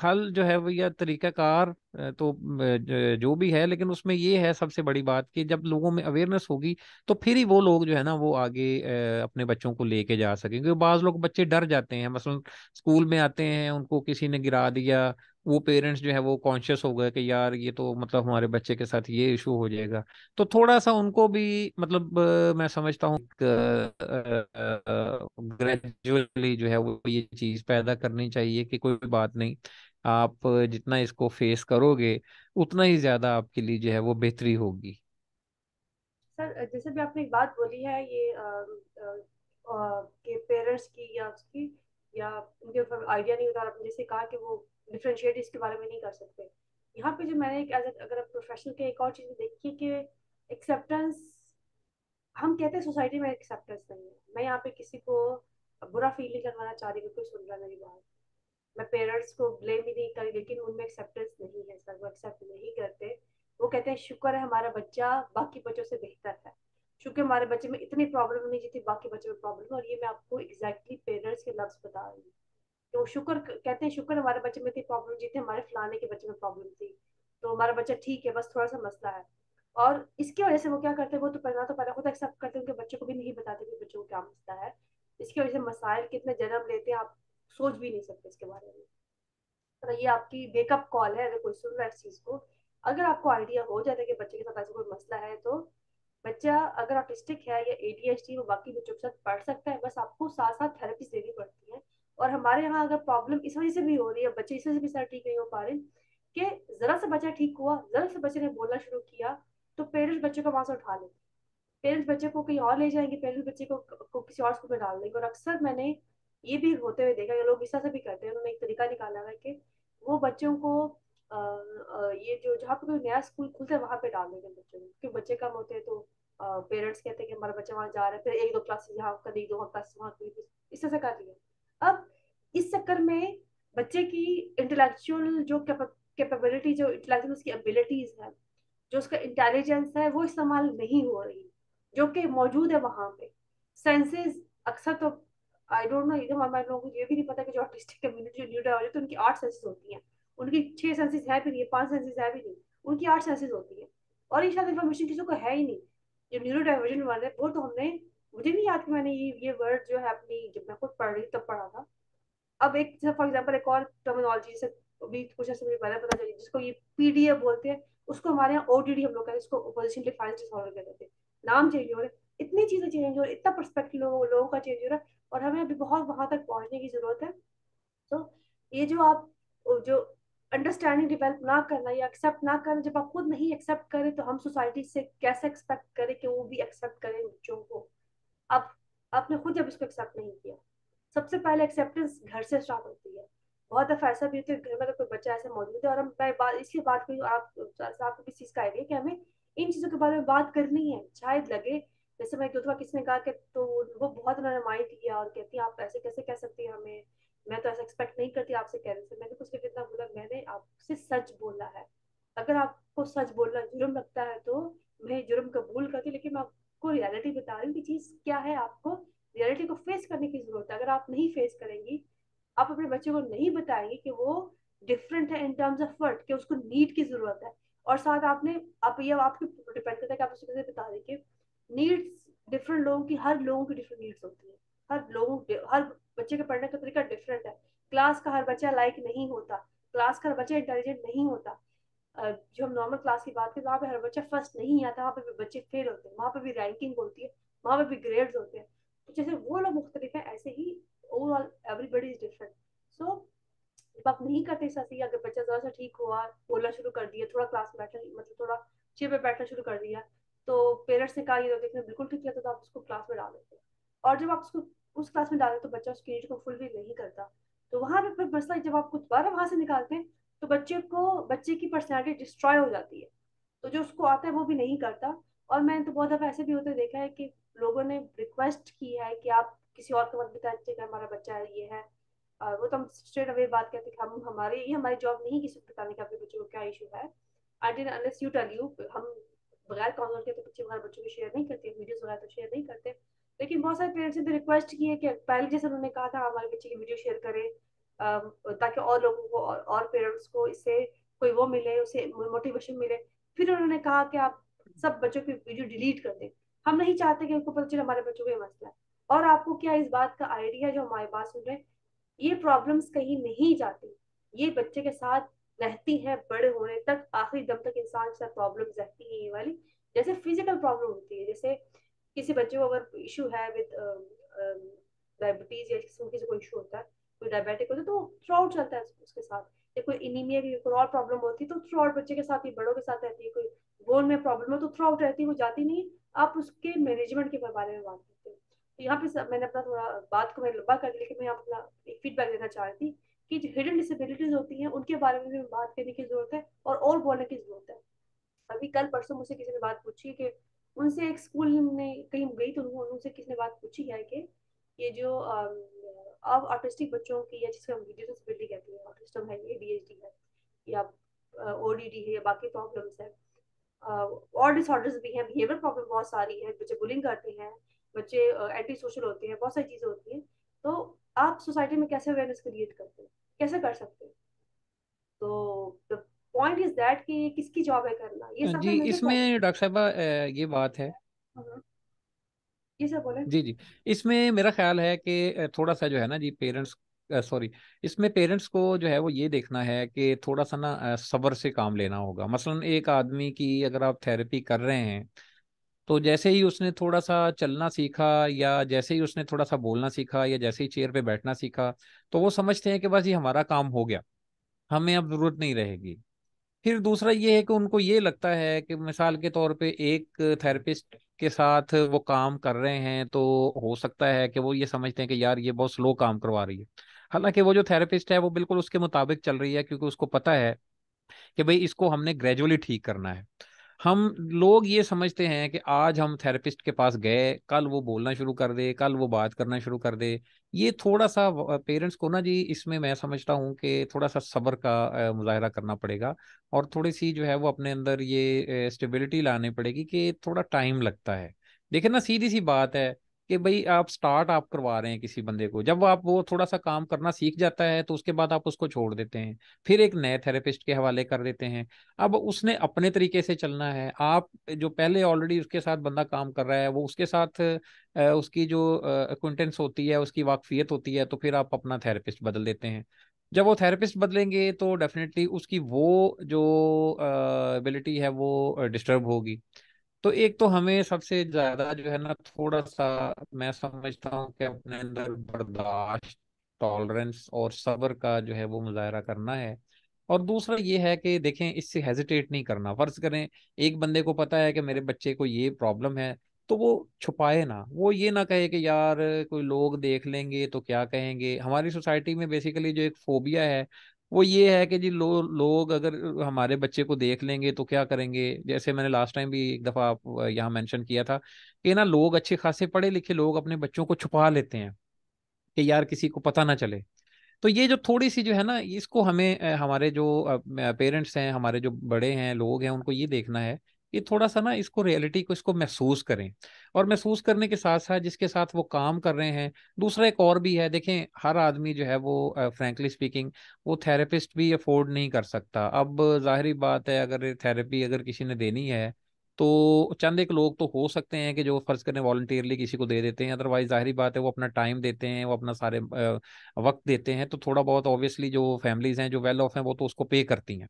हल जो है वो या तरीकाकार तो जो भी है, लेकिन उसमें ये है सबसे बड़ी बात कि जब लोगों में अवेयरनेस होगी तो फिर ही वो लोग जो है ना वो आगे अपने बच्चों को लेके जा सकेंगे। बाज लोग बच्चे डर जाते हैं, मसलन स्कूल में आते हैं, उनको किसी ने गिरा दिया, वो पेरेंट्स जो है वो कॉन्शियस हो गए कि यार ये तो मतलब हमारे बच्चे के साथ ये इशू हो जाएगा। तो थोड़ा सा उनको भी मतलब मैं समझता हूँ ग्रेजुअली जो है वो ये चीज पैदा करनी चाहिए कि कोई बात नहीं, आप जितना इसको फेस करोगे उतना ही ज्यादा आपके लिए जो है वो बेहतरी होगी। सर जैसे भी आपने एक बात बोली है ये कि पेरेंट्स की या उसकी या उनके ऊपर आइडिया नहीं होता, और आपने जैसे कहा कि वो डिफ्रेंशिएट इसके बारे में नहीं कर सकते। यहाँ पे जो मैंने एक अगर प्रोफेशनल के एक और चीज देखी है कि एक्सेप्टेंस, हम कहते हैं सोसाइटी में एक्सेप्टेंस नहीं है। मैं यहाँ पे किसी को बुरा फील नहीं करवाना चाह रही, बिल्कुल सुन रहा मेरी बात। मैं पेरेंट्स को ब्लेम ही नहीं करी, लेकिन उनमें एक्सेप्टेंस नहीं है सर, वो एक्सेप्ट नहीं करते। वो कहते हैं शुक्र है हमारा बच्चा बाकी बच्चों से बेहतर है, शुक्र हमारे बच्चे में इतनी प्रॉब्लम नहीं जितनी बाकी बच्चों में प्रॉब्लम है। और ये मैं आपको एग्जैक्टली पेरेंट्स के लफ्ज बता रही हूँ। तो शुक्र कहते हैं शुक्र हमारे बच्चे में इतनी प्रॉब्लम जितनी हमारे फलाने के बच्चे में प्रॉब्लम थी, तो हमारा बच्चा ठीक है, बस थोड़ा सा मसला है। और इसकी वजह से वो क्या करते हैं, वो तो पहला खुद एक्सेप्ट करते हैं, उनके बच्चों को भी नहीं बताते कि बच्चों को क्या मसला है। इसकी वजह से मसाइल कितने जन्म लेते हैं आप सोच भी नहीं सकते इसके बारे में। तो ये आपकी वेकअप कॉल है, अगर कोई सुन रहा है इस चीज को। अगर आपको आइडिया हो जाता है कि बच्चे के साथ ऐसा कोई मसला है, तो बच्चा अगर ऑटिस्टिक है या एडीएचडी वो बाकी बच्चों के साथ पढ़ सकता है, बस आपको साथ साथ थेरेपी देनी पड़ती है। और हमारे यहाँ अगर प्रॉब्लम इस वजह से भी हो रही है, बच्चे इस वजह से भी सर ठीक नहीं हो पा रहे कि जरा सा बच्चा ठीक हुआ, जरा सा बच्चे ने बोलना शुरू किया, तो पेरेंट्स बच्चे को वहां से उठा लेते, पेरेंट्स बच्चे को कहीं और ले जाएंगे, पेरेंट्स बच्चे को किसी और स्कूल में डाल देंगे। और अक्सर मैंने ये भी होते हुए देखा कि लोग इस तरह से भी करते हैं। उन्होंने एक तरीका निकाला है कि वो बच्चों को ये जो जहाँ पे कोई नया स्कूल खुलता है वहां पे डाल देंगे बच्चों को, क्योंकि बच्चे कम होते हैं, तो पेरेंट्स कहते हैं कि हमारा बच्चा वहां जा रहा है, फिर एक दो क्लासेस यहाँ कभी दो क्लास वहाँ कभी, इस तरह से कर लिया। अब इस चक्कर में बच्चे की इंटेलेक्चुअल जो कैपेबिलिटी, जो इंटेलेक्चुअल उसकी एबिलिटीज है, जो उसका इंटेलिजेंस है, वो इस्तेमाल नहीं हो रही, जो कि मौजूद है वहां पे। सेंसेस अक्सर तो आई डोंट नो, एकदम हमारे लोगों को ये भी नहीं पता कि जो ऑटिस्टिक कम्युनिटी जो न्यूरो है तो उनकी 8 सेंसेस होती हैं। उनकी 6 सेंसेस है भी नहीं, 5 सेंसेस है भी नहीं, उनकी 8 सेंसेस होती है। और ये शायद इन्फॉर्मेशन किसी को है ही नहीं। जो न्यूरो डाइवर्जन वर्ड है वो तो हमने, मुझे नहीं याद कि मैंने ये वर्ड जो है अपनी जब मैं खुद पढ़ रही तब पढ़ा था। अब एक फॉर एग्जाम्पल एक और टर्मिनोलॉजी से अभी कुछ ऐसे मुझे पहले पता चली, जिसको ये पीडीएफ बोलते हैं, उसको हमारे यहाँ ओडीडी हम लोग कहते हैं, इसको ऑपोजिशन डिफाइंस डिसऑर्डर कहते थे। नाम चेंज हो रहे, इतनी चीजें चेंज हो रही, इतना परस्पेक्टिव लोगों का चेंज हो रहा है, और हमें अभी बहुत वहां तक पहुंचने की जरूरत है। तो ये जो आप जो अंडरस्टैंडिंग डेवलप ना करना या एक्सेप्ट ना करना, जब आप खुद नहीं एक्सेप्ट करें तो हम सोसाइटी से कैसे एक्सपेक्ट करें कि वो भी एक्सेप्ट करें बच्चों को। आप आपने खुद जब इसको एक्सेप्ट नहीं किया, सबसे पहले एक्सेप्टेंस घर से स्टार्ट होती है। बहुत दफा ऐसा भी होता है घर में अगर कोई बच्चा ऐसा मौजूद है, और हम मैं बात इसलिए बात करूँ, आपको किस चीज का आइडिया कि हमें इन चीजों के बारे में बात करनी है, शायद लगे। जैसे मैं एक दफा किसी ने कहा कि तो वो बहुत उन्होंने माइंड किया और कहती है आप ऐसे कैसे कह सकती हैं हमें, मैं तो ऐसा एक्सपेक्ट नहीं करती आपसे कहने से। मैंने कुछ कितना बोला, मैंने आपसे सच बोला है। अगर आपको सच बोलना जुर्म लगता है तो मैं जुर्म कबूल करती, लेकिन मैं आपको रियलिटी बता रही हूँ कि चीज क्या है। आपको रियलिटी को फेस करने की जरूरत है। अगर आप नहीं फेस करेंगी, आप अपने बच्चे को नहीं बताएंगे कि वो डिफरेंट है इन टर्म्स ऑफ वर्ड, कि उसको नीड की जरूरत है। और साथ आपने आप ये आपके डिपेंड करता है कि आप उसको कैसे बता दें कि नीड्स डिफरेंट लोगों की, हर लोगों की डिफरेंट नीड्स होती है। हर बच्चे के पढ़ने का तरीका डिफरेंट है। क्लास का हर बच्चा लाइक नहीं होता, क्लास का हर बच्चा इंटेलिजेंट नहीं होता। जो हम नॉर्मल क्लास की बात करें वहाँ पे हर बच्चा फर्स्ट नहीं आता, वहाँ पे भी बच्चे फेल होते हैं, वहाँ पे भी रैंकिंग होती है, वहाँ पे भी ग्रेड्स होते हैं। तो जैसे वो लोग मुख्तलिफ है, ऐसे ही ओवरऑल एवरीबडी इज डिफरेंट। सो जब आप नहीं करते सही, अगर बच्चा जरा सा ठीक हुआ, बोलना शुरू कर दिया, थोड़ा क्लास में बैठना, मतलब थोड़ा चेयर पे बैठना शुरू कर दिया, तो पेरेंट्स ने कहा ये तो देखने बिल्कुल ठीक रहता, तो आप उसको क्लास में डाल देते हैं। और जब आप उसको उस क्लास में डालें तो बच्चा उसकी नीड को फुलफिल नहीं करता, तो वहां पे फिर मसला, जब आप कुछ दोबारा वहां से निकालते हैं तो बच्चे की पर्सनैलिटी डिस्ट्रॉय हो जाती है, तो जो उसको आता है वो भी नहीं करता। और मैंने तो बहुत दफा ऐसे भी होते देखा है कि लोगों ने रिक्वेस्ट की है कि आप किसी और को मत बताइए कि हमारा बच्चा है, ये है। वो तो हम स्ट्रेट अवे बात कहते हैं कि हम हमारे ये हमारी जॉब नहीं किसी को बताने का अपने बच्चों को क्या इशू है। I didn't unless you tell you, हम बगैर काउंसलर के तो बच्चे हमारे बच्चों को शेयर नहीं करते, वीडियोस वगैरह तो शेयर नहीं करते। लेकिन बहुत सारे पेरेंट्स ने रिक्वेस्ट की है कि पहले जैसे उन्होंने कहा था हमारे बच्चे की वीडियो शेयर करें, ताकि और लोगों को और पेरेंट्स को इससे कोई वो मिले, उसे मोटिवेशन मिले। फिर उन्होंने कहा कि आप सब बच्चों की वीडियो डिलीट कर दें। हम नहीं चाहते कि उनको पता चले हमारे बच्चों को ये मसला है। और आपको क्या इस बात का आइडिया, जो हमारे पास सुन रहे हैं, ये प्रॉब्लम्स कहीं नहीं जाती, ये बच्चे के साथ रहती हैं बड़े होने तक, आखिरी दम तक इंसान के साथ प्रॉब्लम्स रहती हैं ये वाली। जैसे फिजिकल प्रॉब्लम होती है, जैसे किसी बच्चे को अगर इशू है विद डायबिटीज, या किसी को इशू होता है, कोई डायबिटिक होता है, तो थ्रू आउट चलता है उसके साथ। या कोई एनीमिया की कोई और प्रॉब्लम होती है तो थ्रू आउट बच्चे के साथ ही बड़ों के साथ रहती है। कोई बोन में प्रॉब्लम हो तो थ्रू आउट रहती है, वो जाती नहीं। आप उसके मैनेजमेंट के बारे में बात करते हैं। तो यहाँ पे मैंने अपना थोड़ा बात को मैं लंबा कर लिया, लेकिन मैं यहाँ अपना एक फीडबैक देना चाह रही थी कि जो हिडन डिसेबिलिटीज होती हैं उनके बारे में भी बात करने की जरूरत है, और बोलने की जरूरत है। अभी कल परसों मुझसे किसी ने बात पूछी कि उनसे एक स्कूल में कहीं गई, तो उनसे किसी ने बात पूछी है कि ये जो अब ऑटिस्टिक बच्चों की, या जिसको हम वीडियो डिसेबिलिटी कहते हैं, ऑटिज्म है, एडीएचडी है, या ओडीडी है, या बाकी प्रॉब्लम्स है, और डिसऑर्डर्स भी हैं, बिहेवियर प्रॉब्लम बहुत सारी है, बच्चे बुलिंग करते हैं, बच्चे एंटी सोशल होते हैं, बहुत सारी चीजें होती हैं। तो आप सोसाइटी में कैसे अवेयरनेस क्रिएट करते हैं, कैसे कर सकते हैं? तो द पॉइंट इज दैट कि किसकी जॉब है करना, ये सब जी, में मिलकर कर इसमें डॉक्टर साहबा ये बात है। ये सब बोले। जी जी, इसमें मेरा ख्याल है कि थोड़ा सा जो है ना जी, पेरेंट्स, सॉरी, इसमें पेरेंट्स को जो है वो ये देखना है कि थोड़ा सा ना सब्र से काम लेना होगा। मसलन एक आदमी की अगर आप थेरेपी कर रहे हैं, तो जैसे ही उसने थोड़ा सा चलना सीखा, या जैसे ही उसने थोड़ा सा बोलना सीखा, या जैसे ही चेयर पे बैठना सीखा, तो वो समझते हैं कि बस ये हमारा काम हो गया, हमें अब जरूरत नहीं रहेगी। फिर दूसरा ये है कि उनको ये लगता है कि मिसाल के तौर पे एक थेरेपिस्ट के साथ वो काम कर रहे हैं, तो हो सकता है कि वो ये समझते हैं कि यार ये बहुत स्लो काम करवा रही है। हालांकि वो जो थेरेपिस्ट है वो बिल्कुल उसके मुताबिक चल रही है, क्योंकि उसको पता है कि भाई इसको हमने ग्रेजुअली ठीक करना है। हम लोग ये समझते हैं कि आज हम थेरेपिस्ट के पास गए, कल वो बोलना शुरू कर दे, कल वो बात करना शुरू कर दे। ये थोड़ा सा पेरेंट्स को ना जी, इसमें मैं समझता हूँ कि थोड़ा सा सब्र का मुजाहरा करना पड़ेगा, और थोड़ी सी जो है वो अपने अंदर ये स्टेबिलिटी लानी पड़ेगी कि थोड़ा टाइम लगता है। देखिए ना, सीधी सी बात है कि भाई आप करवा रहे हैं किसी बंदे को, जब आप वो थोड़ा सा काम करना सीख जाता है तो उसके बाद आप उसको छोड़ देते हैं, फिर एक नए थेरेपिस्ट के हवाले कर देते हैं। अब उसने अपने तरीके से चलना है, आप जो पहले ऑलरेडी उसके साथ बंदा काम कर रहा है, वो उसके साथ उसकी जो अक्विंटेंस होती है, उसकी वाकफियत होती है, तो फिर आप अपना थेरेपिस्ट बदल देते हैं। जब वो थेरेपिस्ट बदलेंगे तो डेफिनेटली उसकी वो जो एबिलिटी है वो डिस्टर्ब होगी। तो एक तो हमें सबसे ज्यादा जो है ना, थोड़ा सा मैं समझता हूँ कि अपने अंदर बर्दाश्त, टॉलरेंस और सब्र का जो है वो मुजाहरा करना है। और दूसरा ये है कि देखें, इससे हेजिटेट नहीं करना। फर्ज करें एक बंदे को पता है कि मेरे बच्चे को ये प्रॉब्लम है, तो वो छुपाए ना, वो ये ना कहे कि यार कोई लोग देख लेंगे तो क्या कहेंगे। हमारी सोसाइटी में बेसिकली जो एक फोबिया है वो ये है कि जी लोग अगर हमारे बच्चे को देख लेंगे तो क्या करेंगे। जैसे मैंने लास्ट टाइम भी एक दफा आप यहाँ मेंशन किया था कि ना, लोग अच्छे खासे पढ़े लिखे लोग अपने बच्चों को छुपा लेते हैं कि यार किसी को पता ना चले। तो ये जो थोड़ी सी जो है ना, इसको हमें हमारे जो पेरेंट्स हैं, हमारे जो बड़े हैं लोग हैं, उनको ये देखना है कि थोड़ा सा ना इसको, रियलिटी को इसको महसूस करें। और महसूस करने के साथ साथ जिसके साथ वो काम कर रहे हैं, दूसरा एक और भी है। देखें, हर आदमी जो है वो फ्रैंकली स्पीकिंग वो थेरेपिस्ट भी अफोर्ड नहीं कर सकता। अब जाहिर बात है, अगर थेरेपी अगर किसी ने देनी है, तो चंद एक लोग तो हो सकते हैं कि जो फर्ज करें वॉलंटियरली किसी को दे देते हैं। अदरवाइज जाहिर बात है वो अपना टाइम देते हैं, वो अपना सारे वक्त देते हैं, तो थोड़ा बहुत ऑब्वियसली जो फैमिलीज हैं जो वेल ऑफ हैं वो तो उसको पे करती हैं।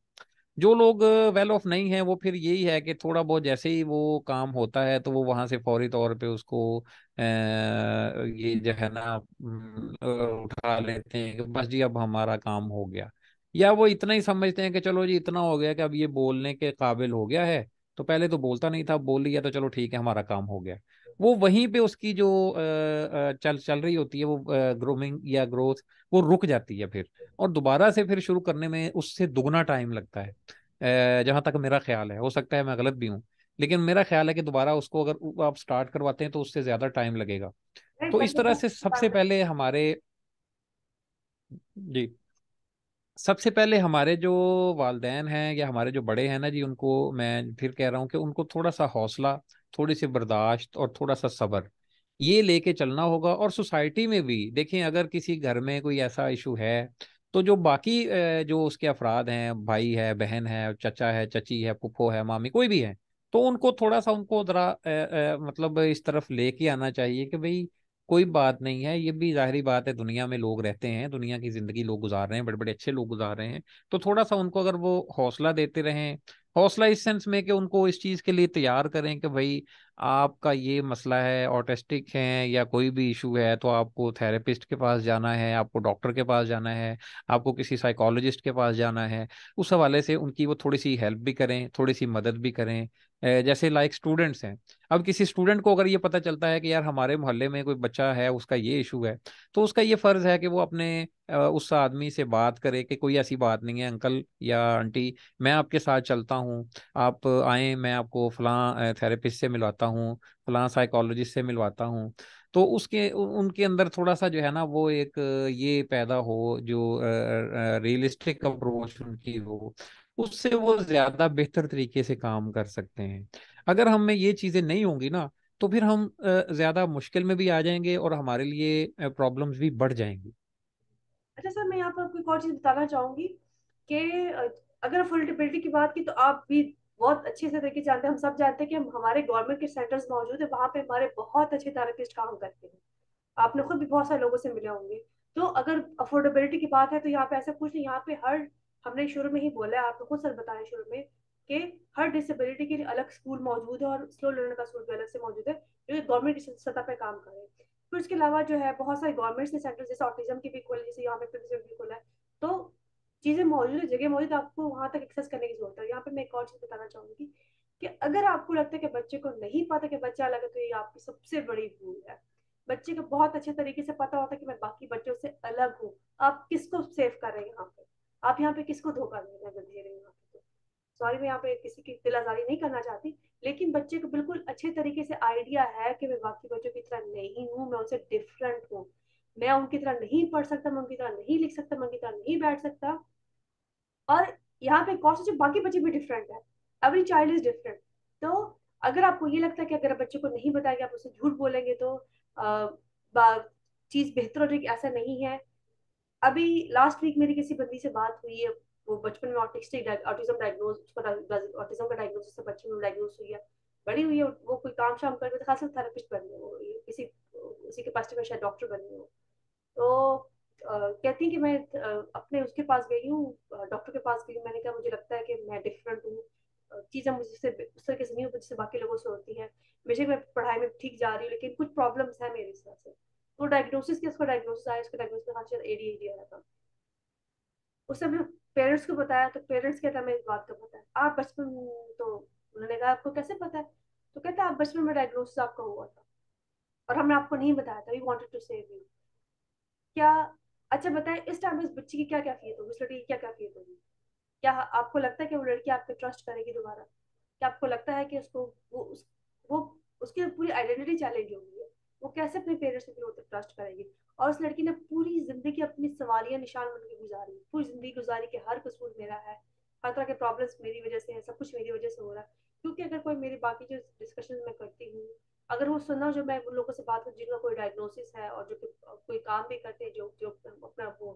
जो लोग वेल ऑफ नहीं है वो फिर यही है कि थोड़ा बहुत जैसे ही वो काम होता है तो वो वहां से फौरी तौर पे उसको ये जो है ना उठा लेते हैं कि बस जी अब हमारा काम हो गया। या वो इतना ही समझते हैं कि चलो जी इतना हो गया कि अब ये बोलने के काबिल हो गया है, तो पहले तो बोलता नहीं था, बोल लिया तो चलो ठीक है हमारा काम हो गया। वो वहीं पे उसकी जो चल चल रही होती है वो ग्रोमिंग या ग्रोथ, वो रुक जाती है फिर। और दोबारा से फिर शुरू करने में उससे दुगना टाइम लगता है। जहां तक मेरा ख्याल है, हो सकता है मैं गलत भी हूँ, लेकिन मेरा ख्याल है कि दोबारा उसको अगर आप स्टार्ट करवाते हैं तो उससे ज्यादा टाइम लगेगा। नहीं, तो इस बच्चे तरह को से सबसे पहले हमारे, जी, सबसे पहले हमारे जो वालदेन हैं या हमारे जो बड़े हैं ना जी, उनको मैं फिर कह रहा हूँ कि उनको थोड़ा सा हौसला, थोड़ी सी बर्दाश्त और थोड़ा सा सब्र ये लेके चलना होगा। और सोसाइटी में भी देखें, अगर किसी घर में कोई ऐसा इशू है तो जो बाकी जो उसके अफराद हैं, भाई है, बहन है, चचा है, चची है, फूफो है, मामी, कोई भी है, तो उनको थोड़ा सा उनको जरा मतलब इस तरफ लेके आना चाहिए कि भाई कोई बात नहीं है, ये भी जाहिरी बात है, दुनिया में लोग रहते हैं, दुनिया की जिंदगी लोग गुजार रहे हैं, बड़े बड़े अच्छे लोग गुजार रहे हैं। तो थोड़ा सा उनको अगर वो हौसला देते रहें, हौसला इस सेंस में कि उनको इस चीज के लिए तैयार करें कि भाई आपका ये मसला है, ऑटिस्टिक है या कोई भी इशू है, तो आपको थेरेपिस्ट के पास जाना है, आपको डॉक्टर के पास जाना है, आपको किसी साइकोलॉजिस्ट के पास जाना है। उस हवाले से उनकी वो थोड़ी सी हेल्प भी करें, थोड़ी सी मदद भी करें। जैसे लाइक स्टूडेंट्स हैं, अब किसी स्टूडेंट को अगर ये पता चलता है कि यार हमारे मोहल्ले में कोई बच्चा है उसका ये इशू है, तो उसका ये फर्ज है कि वो अपने उस आदमी से बात करे कि कोई ऐसी बात नहीं है अंकल या आंटी, मैं आपके साथ चलता हूँ, आप आए, मैं आपको फलां थेरेपिस्ट से मिलवाता हूँ, फलां साइकोलॉजिस्ट से मिलवाता हूँ। तो उसके उनके अंदर थोड़ा सा जो है ना वो एक ये पैदा हो, जो रियलिस्टिक अप्रोच उनकी हो, उससे वो ज्यादा बेहतर तरीके से काम कर सकते हैं। अगर हम में ये चीजें नहीं होंगी ना, तो फिर हम ज्यादा मुश्किल में भी आ जाएंगे और हमारे लिए प्रॉब्लम्स भी बढ़ जाएंगी। अच्छा सर, मैं यहाँ पर आपको एक और चीज बताना चाहूंगी कि अगर अफोर्डेबिलिटी की बात की तो आप भी बहुत अच्छे से तरीके से जानते हैं, हम सब जानते हैं कि हमारे गवर्नमेंट के सेंटर्स मौजूद है, वहां पे हमारे बहुत अच्छे थेरेपिस्ट काम करते हैं। आपने खुद भी बहुत सारे लोगों से मिले होंगे। तो अगर अफोर्डेबिलिटी की बात है तो यहाँ पे ऐसा कुछ नहीं, यहाँ पे हर, हमने शुरू में ही बोला है, आपने खुद सर बताया शुरू में कि हर डिसेबिलिटी के लिए अलग स्कूल मौजूद है और स्लो लर्नर का स्कूल भी अलग से मौजूद है जो गवर्नमेंट की सतह पर काम करे। फिर उसके अलावा जो है बहुत सारे गवर्नमेंट के सेंटर जैसे ऑटिज्म के भी खोले, जैसे यहाँ पे प्रिंसिपल भी खोला है। तो चीजें मौजूद है, जगह मौजूद, आपको वहां तक एक्सेस करने की जरूरत है। यहाँ पे मैं एक और चीज बताना चाहूंगी कि अगर आपको लगता है कि बच्चे को नहीं पता कि बच्चा अलग है, तो ये आपकी सबसे बड़ी भूल है। बच्चे को बहुत अच्छे तरीके से पता होता है कि मैं बाकी बच्चों से अलग हूँ। आप किसको सेव कर रहे हैं यहाँ पे? आप यहाँ पे किसको धोखा दे रहे हैं यहाँ पे? तो सॉरी, मैं यहाँ पे किसी की दिल आजारी नहीं करना चाहती, लेकिन बच्चे को बिल्कुल अच्छे तरीके से आइडिया है कि मैं बाकी बच्चों की तरह नहीं हूँ, मैं उनसे डिफरेंट हूँ। मैं उनकी तरह नहीं पढ़ सकता, मैं उनकी तरह नहीं लिख सकता, मैं उनकी तरह नहीं बैठ सकता। और यहाँ पे कौन सा, बाकी बच्चे भी डिफरेंट है। Every child is different. तो अगर आपको ये लगता है कि अगर बच्चे को नहीं बताएंगे, आप उसे झूठ बोलेंगे तो चीज बेहतर हो जाएगी, ऐसा नहीं है। अभी लास्ट वीक मेरी किसी बंदी से बात हुई है, वो बचपन में ऑटिस्टिक ऑटिज्म डायग्नोज, ऑटिज्म का डायग्नोज बचपन में डायग्नोज हुई है, बड़ी हुई है, वो कोई काम शाम कर रही है, खासकर थेरेपिस्ट बन रही है वो, किसी किसी कैपेसिटी में शायद डॉक्टर बन रही हो। तो कहती है कि मैं अपने उसके पास गई हूँ, डॉक्टर के पास गई हूँ, मैंने कहा मुझे लगता है कि मैं डिफरेंट हूँ, चीज़ें मुझसे उस तरीके से नहीं होती जैसे बाकी लोगों से होती है। बेशक मैं पढ़ाई में ठीक जा रही हूँ लेकिन कुछ प्रॉब्लम्स है मेरे हिसाब से। तो डायग्नोसिस किया, उसका डायग्नोसिस आया, उसका डायग्नोसिस में शायद एडीएचडी आया था। उसने अपने पेरेंट्स को बताया तो पेरेंट्स कहता है मैं इस बात का पता है आप बचपन, तो उन्होंने कहा आपको कैसे पता है? तो कहता है आप बचपन में डायग्नोसिस आपका हुआ था और हमने आपको नहीं बताया था, we wanted to save you. क्या? अच्छा बताएं, इस टाइम पे इस बच्ची की क्या क्या फीस होगी, उस लड़की की क्या क्या फीस होगी? क्या आपको लगता है कि वो लड़की आप पे ट्रस्ट करेगी दोबारा? क्या आपको लगता है कि उसको वो उसकी पूरी आइडेंटिटी चैलेंज होगी है? वो कैसे अपने पेरेंट्स पे ट्रस्ट करेगी? और उस लड़की ने पूरी जिंदगी अपनी सवालिया निशान बन के गुजारी, पूरी जिंदगी गुजारी कि हर कसूर मेरा है, हर तरह के प्रॉब्लम्स मेरी वजह से है, सब कुछ मेरी वजह से हो रहा है। क्योंकि अगर कोई मेरी बाकी जो डिस्कशन मैं करती हूँ, अगर वो सुनना, जो मैं उन लोगों से बात करती जिनका कोई डायग्नोसिस है और जो कोई काम भी करते हैं, जो जो अपना वो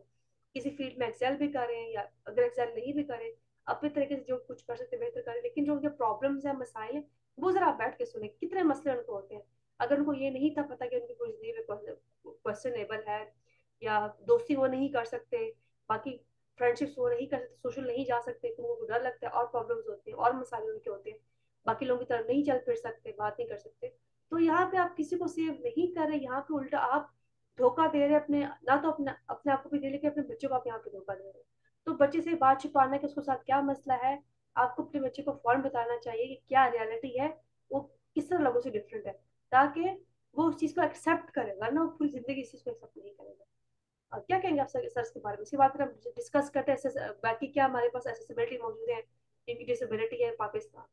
किसी फील्ड में एक्सेल भी करें या अगर एक्सेल नहीं भी करें, अपने तरीके से जो कुछ कर सकते बेहतर करें, लेकिन जो उनके प्रॉब्लम्स है, मसाइल है, वो जरा आप बैठ के सुने कितने मसले उनको होते हैं। अगर उनको ये नहीं था पता कि उनकी कोई जिंदगी में क्वेश्चनेबल है या दोस्ती वो नहीं कर सकते, बाकी फ्रेंडशिप्स वो नहीं कर सकते, सोशल नहीं जा सकते, क्योंकि उनको डर लगता है, और प्रॉब्लम्स होते हैं, और मसाले उनके होते हैं, बाकी लोगों की तरह नहीं चल फिर सकते, बात नहीं कर सकते। तो यहाँ पे आप किसी को सेव नहीं कर रहे, यहाँ पे उल्टा आप धोखा दे रहे हैं अपने, ना तो अपने अपने आप को भी दे, लेकिन अपने बच्चों को आप यहाँ पे धोखा दे रहे हैं। तो बच्चे से बात छुपाना कि उसके साथ क्या मसला है, आपको अपने बच्चे को फौरन बताना चाहिए कि क्या रियलिटी है, वो किस तरह लोगों से डिफरेंट है, ताकि वो उस चीज को एक्सेप्ट करे, वरना वो पूरी जिंदगी इस चीज को एक्सेप्ट नहीं करेगा। और क्या कहेंगे आप सर के बारे में, इसके बाद फिर हम डिस्कस करते हैं बाकी क्या हमारे पास एसेसिबिलिटी मौजूद है, जिनकी डिसेबिलिटी है पाकिस्तान।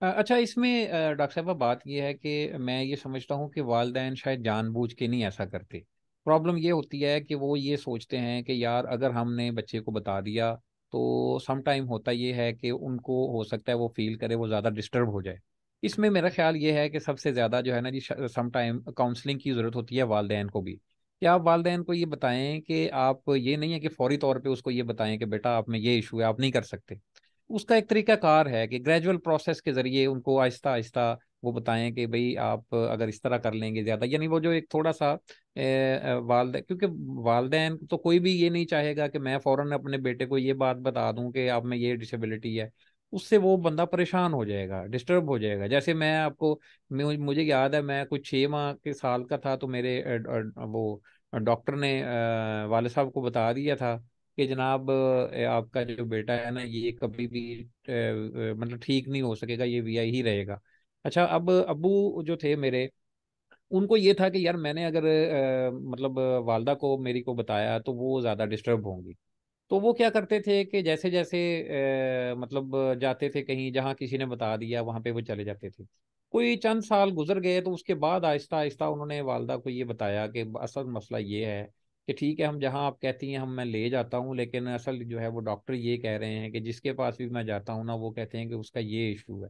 अच्छा, इसमें डॉक्टर साहब बात यह है कि मैं ये समझता हूँ कि वालिदैन शायद जानबूझ के नहीं ऐसा करते। प्रॉब्लम ये होती है कि वो ये सोचते हैं कि यार अगर हमने बच्चे को बता दिया तो सम टाइम होता ये है कि उनको हो सकता है वो फील करे, वो ज़्यादा डिस्टर्ब हो जाए। इसमें मेरा ख्याल ये है कि सबसे ज़्यादा जो है ना जी, सम टाइम काउंसलिंग की ज़रूरत होती है वालिदैन को भी। कि आप वालिदैन को ये बताएं कि आप ये नहीं है कि फौरी तौर पे उसको ये बताएं कि बेटा आप में ये इशू है, आप नहीं कर सकते। उसका एक तरीका कार है कि ग्रेजुअल प्रोसेस के जरिए उनको आहिस्ता आहिस्ता वो बताएं कि भाई आप अगर इस तरह कर लेंगे ज्यादा, यानी वो जो एक थोड़ा सा वालदे, क्योंकि वालदेन तो कोई भी ये नहीं चाहेगा कि मैं फौरन अपने बेटे को ये बात बता दूं कि आप में ये डिसेबिलिटी है। उससे वो बंदा परेशान हो जाएगा, डिस्टर्ब हो जाएगा। जैसे मैं आपको, मुझे याद है मैं कुछ 6 माह के साल का था तो मेरे वो डॉक्टर ने वाले साहब को बता दिया था कि जनाब आपका जो बेटा है ना ये कभी भी मतलब ठीक नहीं हो सकेगा, ये वीआई ही रहेगा। अच्छा, अब अबू जो थे मेरे, उनको ये था कि यार मैंने अगर मतलब वालदा को मेरी को बताया तो वो ज़्यादा डिस्टर्ब होंगी। तो वो क्या करते थे कि जैसे जैसे मतलब जाते थे कहीं जहाँ किसी ने बता दिया वहां पे वो चले जाते थे। कोई चंद साल गुजर गए तो उसके बाद आहिस्ता आहिस्ता उन्होंने वालदा को ये बताया कि असल मसला ये है कि ठीक है हम जहाँ आप कहती हैं हम मैं ले जाता हूँ, लेकिन असल जो है वो डॉक्टर ये कह रहे हैं कि जिसके पास भी मैं जाता हूँ ना वो कहते हैं कि उसका ये इशू है।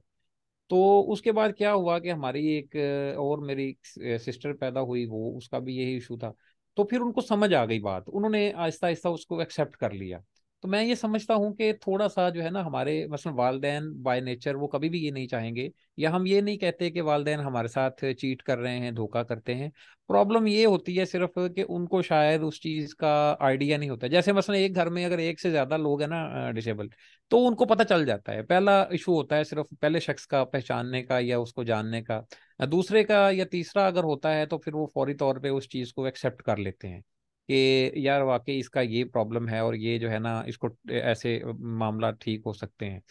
तो उसके बाद क्या हुआ कि हमारी एक और मेरी सिस्टर पैदा हुई, वो उसका भी यही इशू था। तो फिर उनको समझ आ गई बात, उन्होंने आहिस्ता आहिस्ता उसको एक्सेप्ट कर लिया। तो मैं ये समझता हूँ कि थोड़ा सा जो है ना हमारे मसलन वालदेन बाय नेचर वो कभी भी ये नहीं चाहेंगे, या हम ये नहीं कहते कि वालदेन हमारे साथ चीट कर रहे हैं, धोखा करते हैं। प्रॉब्लम ये होती है सिर्फ कि उनको शायद उस चीज़ का आइडिया नहीं होता। जैसे मसलन एक घर में अगर एक से ज़्यादा लोग हैं ना डिसेबल, तो उनको पता चल जाता है। पहला इशू होता है सिर्फ पहले शख्स का पहचानने का या उसको जानने का। दूसरे का या तीसरा अगर होता है तो फिर वो फौरी तौर पे उस चीज़ को एक्सेप्ट कर लेते हैं कि यार वाकई इसका ये प्रॉब्लम है और ये जो है ना इसको ऐसे मामला ठीक हो सकते हैं।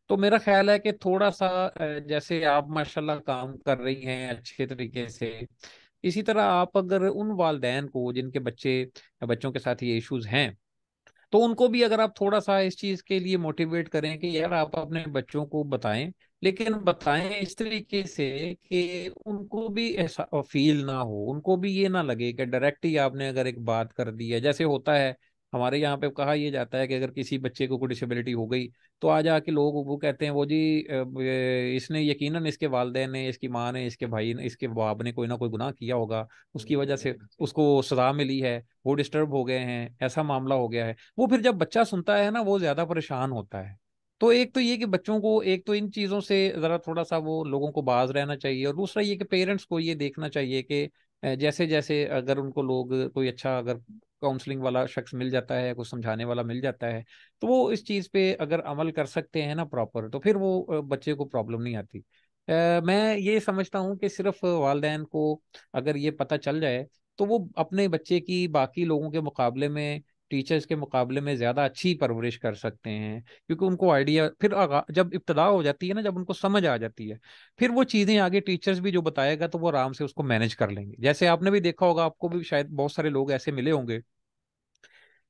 तो मेरा ख्याल है कि थोड़ा सा जैसे आप माशाल्लाह काम कर रही हैं अच्छे तरीके से, इसी तरह आप अगर उन वालदैन को जिनके बच्चों के साथ ये इश्यूज हैं, तो उनको भी अगर आप थोड़ा सा इस चीज के लिए मोटिवेट करें कि यार आप अपने बच्चों को बताएं, लेकिन बताएं इस तरीके से कि उनको भी ऐसा फील ना हो, उनको भी ये ना लगे कि डायरेक्ट ही आपने अगर एक बात कर दी है। जैसे होता है हमारे यहाँ पे कहा यह जाता है कि अगर किसी बच्चे को कोई डिसेबिलिटी हो गई तो आ जाके लोग वो कहते हैं वो जी इसने यकीनन इसके वालिदैन ने, इसकी माँ ने, इसके भाई ने, इसके बाप ने कोई ना कोई गुनाह किया होगा, उसकी वजह से उसको सजा मिली है, वो डिस्टर्ब हो गए हैं, ऐसा मामला हो गया है। वो फिर जब बच्चा सुनता है ना वो ज्यादा परेशान होता है। तो एक तो ये कि बच्चों को एक तो इन चीजों से जरा थोड़ा सा वो लोगों को बाज रहना चाहिए, और दूसरा ये कि पेरेंट्स को ये देखना चाहिए कि जैसे जैसे अगर उनको लोग कोई अच्छा अगर काउंसलिंग वाला शख्स मिल जाता है, कुछ समझाने वाला मिल जाता है, तो वो इस चीज पे अगर अमल कर सकते हैं ना प्रॉपर, तो फिर वो बच्चे को प्रॉब्लम नहीं आती। मैं ये समझता हूँ कि सिर्फ वालदेन को अगर ये पता चल जाए तो वो अपने बच्चे की बाकी लोगों के मुकाबले में, टीचर्स के मुकाबले में ज्यादा अच्छी परवरिश कर सकते हैं। क्योंकि उनको आइडिया फिर जब इब्तदा हो जाती है ना, जब उनको समझ आ जाती है, फिर वो चीजें आगे टीचर्स भी जो बताएगा तो वो आराम से उसको मैनेज कर लेंगे। जैसे आपने भी देखा होगा, आपको भी शायद बहुत सारे लोग ऐसे मिले होंगे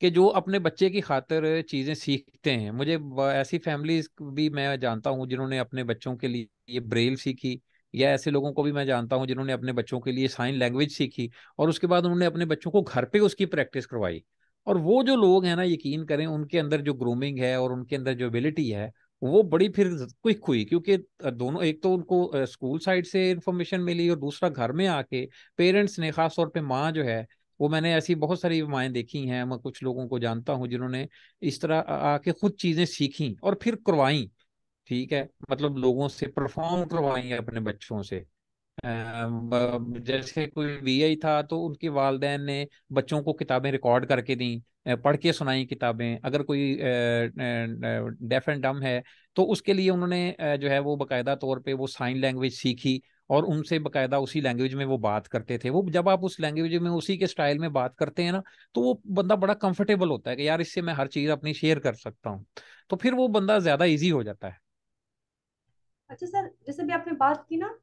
कि जो अपने बच्चे की खातिर चीजें सीखते हैं। मुझे ऐसी फैमिलीज भी मैं जानता हूँ जिन्होंने अपने बच्चों के लिए ब्रेल सीखी, या ऐसे लोगों को भी मैं जानता हूँ जिन्होंने अपने बच्चों के लिए साइन लैंग्वेज सीखी, और उसके बाद उन्होंने अपने बच्चों को घर पे उसकी प्रैक्टिस करवाई। और वो जो लोग हैं ना, यकीन करें उनके अंदर जो ग्रूमिंग है और उनके अंदर जो एबिलिटी है वो बड़ी फिर क्विक हुई, क्योंकि दोनों, एक तो उनको स्कूल साइड से इंफॉर्मेशन मिली और दूसरा घर में आके पेरेंट्स ने, खास तौर पे माँ जो है, वो मैंने ऐसी बहुत सारी माएँ देखी हैं, मैं कुछ लोगों को जानता हूँ जिन्होंने इस तरह आके खुद चीजें सीखी और फिर करवाई। ठीक है, मतलब लोगों से परफॉर्म करवाई अपने बच्चों से। जैसे कोई वीआई था तो उनके वालिदैन ने बच्चों को किताबें रिकॉर्ड करके दी, पढ़ के सुनाई किताबें। अगर कोई डेफ एंड डम है तो उसके लिए उन्होंने जो है वो बकायदा तौर पे वो साइन लैंग्वेज सीखी, और उनसे बकायदा उसी लैंग्वेज में वो बात करते थे। वो जब आप उस लैंग्वेज में उसी के स्टाइल में बात करते हैं ना, तो वो बंदा बड़ा कंफर्टेबल होता है कि यार इससे मैं हर चीज़ अपनी शेयर कर सकता हूँ। तो फिर वो बंदा ज़्यादा ईजी हो जाता है। अच्छा सर, जैसे भी आपने बात की ना